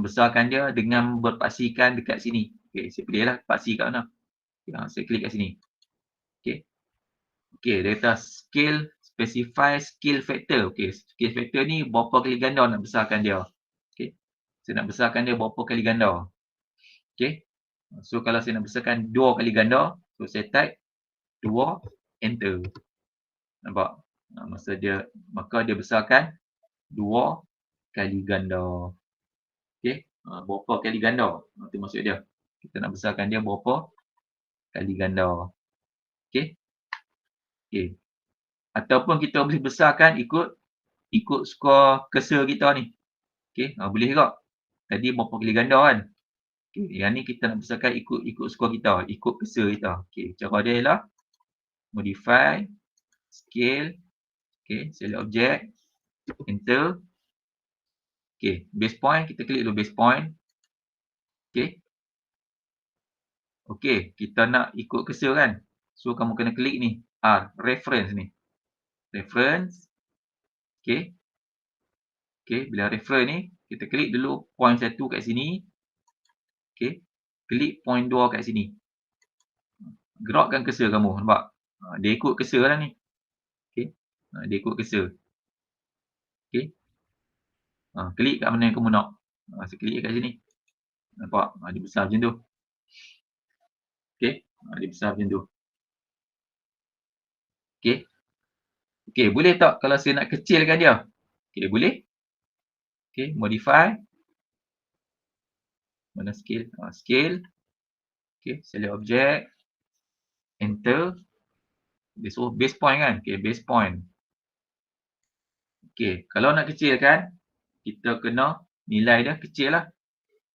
besarkan dia dengan berpaksikan dekat sini. Okey. Saya pilih lah paksi kat mana. Okay, saya klik kat sini. Okey. Okey. Dia kata scale. Specify scale factor. Okey. Scale factor ni berapa kali ganda nak besarkan dia. Okey. Saya nak besarkan dia berapa kali ganda. Okey. So kalau saya nak besarkan 2 kali ganda. So saya type 2. Enter. Nampak? Maka dia besarkan 2 kali ganda. Okey. Berapa kali ganda? Itu maksud dia. Kita nak besarkan dia berapa kali ganda. Okey. Okey. Ataupun kita boleh besarkan ikut skor cursor kita ni. Okey. Boleh juga. Tadi berapa kali ganda kan? Okey. Yang ni kita nak besarkan ikut skor kita. Ikut cursor kita. Okey. Cara dia ialah modify. Scale. Okey. Select object. Enter. Okey. Base point. Kita klik dulu base point. Okey. Okey. Kita nak ikut cursor kan? So kamu kena klik ni. Reference ni. Reference. Okey. Okey. Bila reference ni. Kita klik dulu point 1 kat sini. Okey. Klik point 2 kat sini. Gerakkan cursor kamu. Nampak? Dia ikut cursor lah ni. Okey. Dia ikut cursor. Okey. Klik kat mana yang kamu nak. Saya klik kat sini. Nampak? Dia besar macam tu. Okey. Dia besar macam tu. Okey. Okey. Boleh tak kalau saya nak kecilkan dia? Okey. Boleh. Okey. Modify. Mana scale? Scale. Okey. Select object. Enter. Dia suruh base point kan? Okey. Base point. Okey. Kalau nak kecilkan, kita kena nilai dia kecil lah.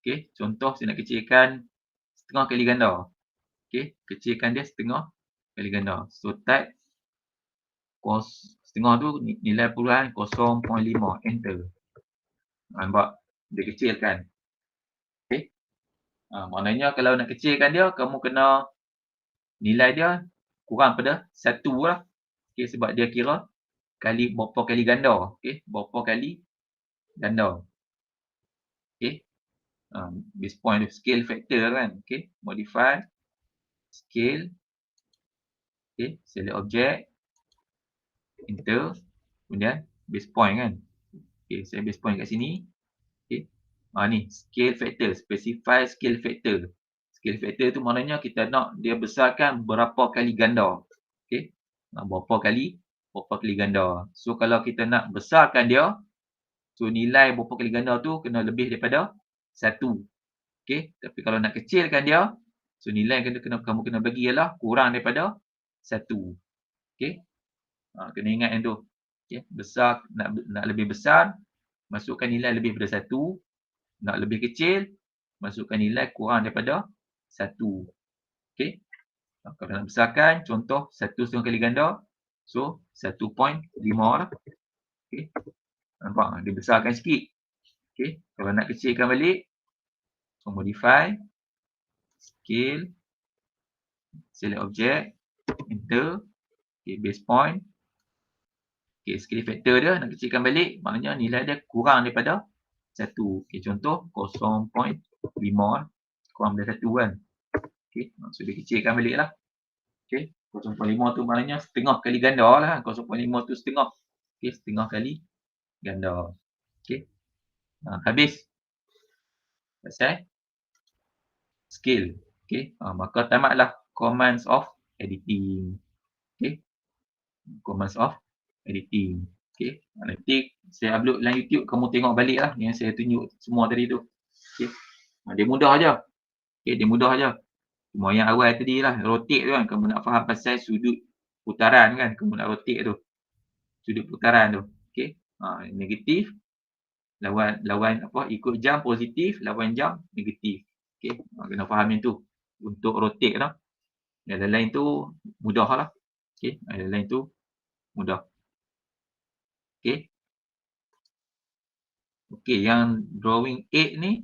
Okey. Contoh saya nak kecilkan setengah kali ganda. Okey. Kecilkan dia setengah kali ganda. So type setengah tu nilai puluhan 0.5. Enter. Nampak? Dia kecilkan. Okey. Maknanya kalau nak kecilkan dia, kamu kena nilai dia kurang pada 1 lah. Okey. Sebab dia kira berapa kali ganda. Okey, berapa kali ganda. Okey. Base point tu scale factor kan. Okey, modify scale. Okey, select object, enter, kemudian base point kan. Okey, saya base point kat sini. Okey. Ni scale factor, specify scale factor. Scale factor tu maknanya kita nak dia besarkan berapa kali ganda. Okey. Berapa kali ganda. So kalau kita nak besarkan dia, so nilai berapa kali ganda tu kena lebih daripada 1. Okey. Tapi kalau nak kecilkan dia, so nilai kamu kena bagi ialah kurang daripada 1. Okey. Kena ingat yang tu. Okey, besar nak lebih besar, masukkan nilai lebih daripada 1. Nak lebih kecil, masukkan nilai kurang daripada 1. Okey. Kalau nak besarkan, contoh 1/2 kali ganda, so 1.5 lah. Okey. Nampak? Dia besarkan sikit. Okey. Kalau nak kecilkan balik, so modify, scale, select object, enter. Okey, base point. Okey, scale factor dia nak kecilkan balik, maknanya nilai dia kurang daripada 1. Okey, contoh 0.5 kurang daripada 1 kan. Okey, so dia kecilkan balik lah. Okey, 0.5 tu maknanya setengah kali ganda lah. 0.5 tu setengah. Okey, setengah kali ganda. Okey. Habis. Selesai. Scale. Okey, maka tamatlah commands of editing. Okey. Commands of editing. Okey. Nanti saya upload dalam YouTube, kamu tengok balik lah yang saya tunjuk semua tadi tu. Okey. Dia mudah aja. Okey, dia mudah aja. Cuma yang awal tadi lah, rotate tu kan. Kamu nak faham pasal sudut putaran kan. Kamu nak rotate tu. Sudut putaran tu. Okey. Negatif. Lawan apa? Ikut jam positif, lawan jam negatif. Okey. Kena faham yang tu. Untuk rotate tu. Yang lain tu mudah lah. Okey. Yang lain tu mudah. Okey. Okey, yang drawing 8 ni.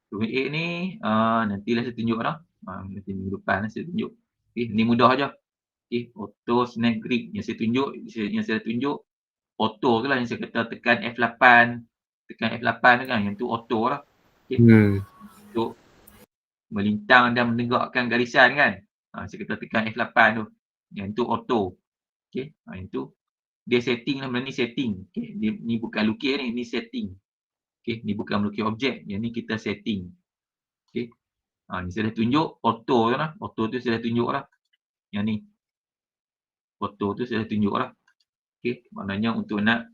Drawing 8 ni nantilah saya tunjuk lah. Nanti minggu depan saya tunjuk. Okey, ni mudah aja. Okey, auto snap grip yang saya tunjuk auto tu lah yang saya kata tekan F8. Tekan F8 tu kan, yang tu auto lah. Okey. Untuk melintang dan menegakkan garisan kan. Saya kata tekan F8 tu. Yang tu auto. Okey, yang tu dia setting lah, benda ni setting. Okey, ni bukan lukis ni setting. Okey, ni bukan melukis objek, yang ni kita setting. Okey. Ni saya dah tunjuk auto tu lah. Auto tu saya dah tunjuk lah. Yang ni. Auto tu saya dah tunjuk lah. Okey, maknanya untuk nak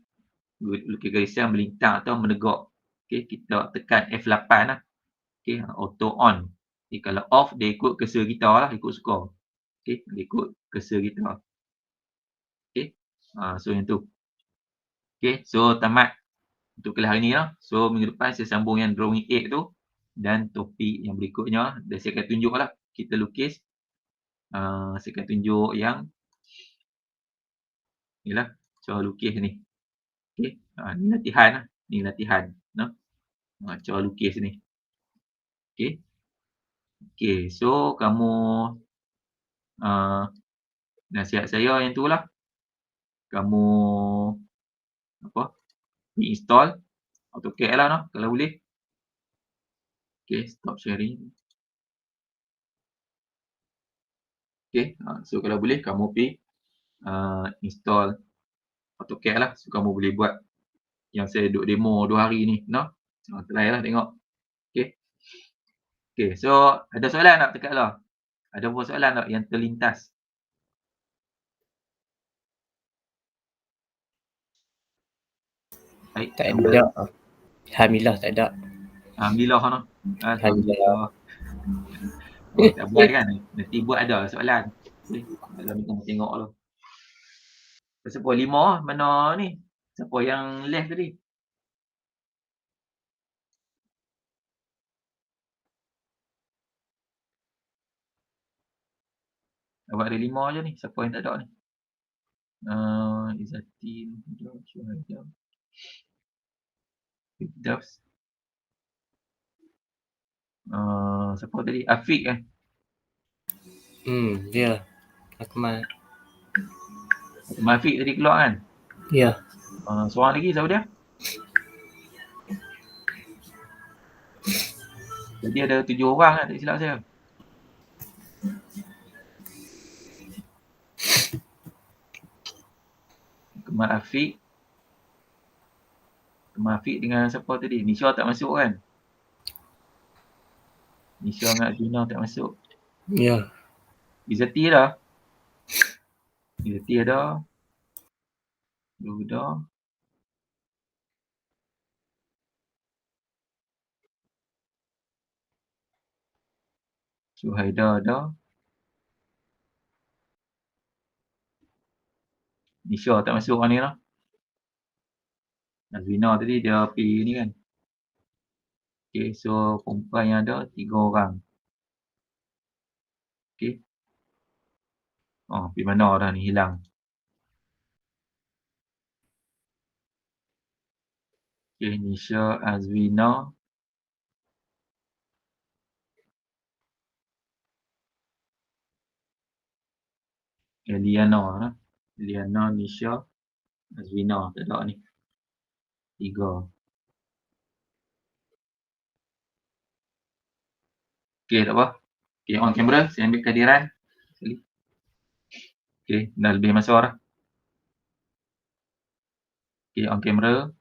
lukis garisan melintang atau menegak. Okey, kita tekan F8 lah. Okey, auto on. Okay, kalau off dia ikut cursor kita lah, ikut suka. Okey, dia ikut cursor kita. Okey. So yang tu. Okey, so tamat untuk kelas hari ni lah. So minggu depan saya sambung yang drawing 8 tu dan topik yang berikutnya dan saya akan tunjuk lah kita lukis. Saya akan tunjuk yang ni lah cara lukis ni. Okey, ni latihan lah. Ni latihan. No? Cara lukis ni. Okey. Okey, so kamu nasihat saya yang tu lah. Kamu apa? Install AutoCAD lah, no? Kalau boleh. Okey, stop sharing. Okey, so kalau boleh kamu pergi install AutoCAD lah. So kamu boleh buat yang saya duk demo 2 hari ni, no? Try lah tengok. Okey. Okey, so ada soalan tak dekat lah? Ada buat soalan tak yang terlintas? Baik, tak ada. Alhamdulillah tak ada. Alhamdulillah, no? Alhamdulillah. Tak buat kan? Nanti buat ada soalan. Dalam kita tengok tu. Siapa 5 mana ni? Siapa yang left tadi? Awak ada 5 je ni. Siapa yang tak ada ni? Izzatin, Syuhada, Firdaus. Siapa tadi? Afiq kan? Dia. Akmal. Afiq tadi keluar kan? Ya. Seorang lagi siapa dia? Jadi ada 7 orang kan, tak silap saya. Kemal Afiq. Kemal Afiq dengan siapa tadi? Nisha tak masuk kan? Nisha dengan Azina tak masuk. Ya. Izzati dah. Izzati ada. Luda. Suhaida ada. Nisha tak masuk orang ni lah. Azina tadi dia pergi ni kan. Okay, so perempuan yang ada 3 orang. Okay. Pergi mana dah ni, hilang. Okay, Nisha, Azwina. Liana lah. Liana, Nisha, Azwina. Tak ada ni. 3. Okay, tak apa. Okay, on camera. Saya ambil kehadiran. Okay, dah lebih masuk dah. Okay, on camera.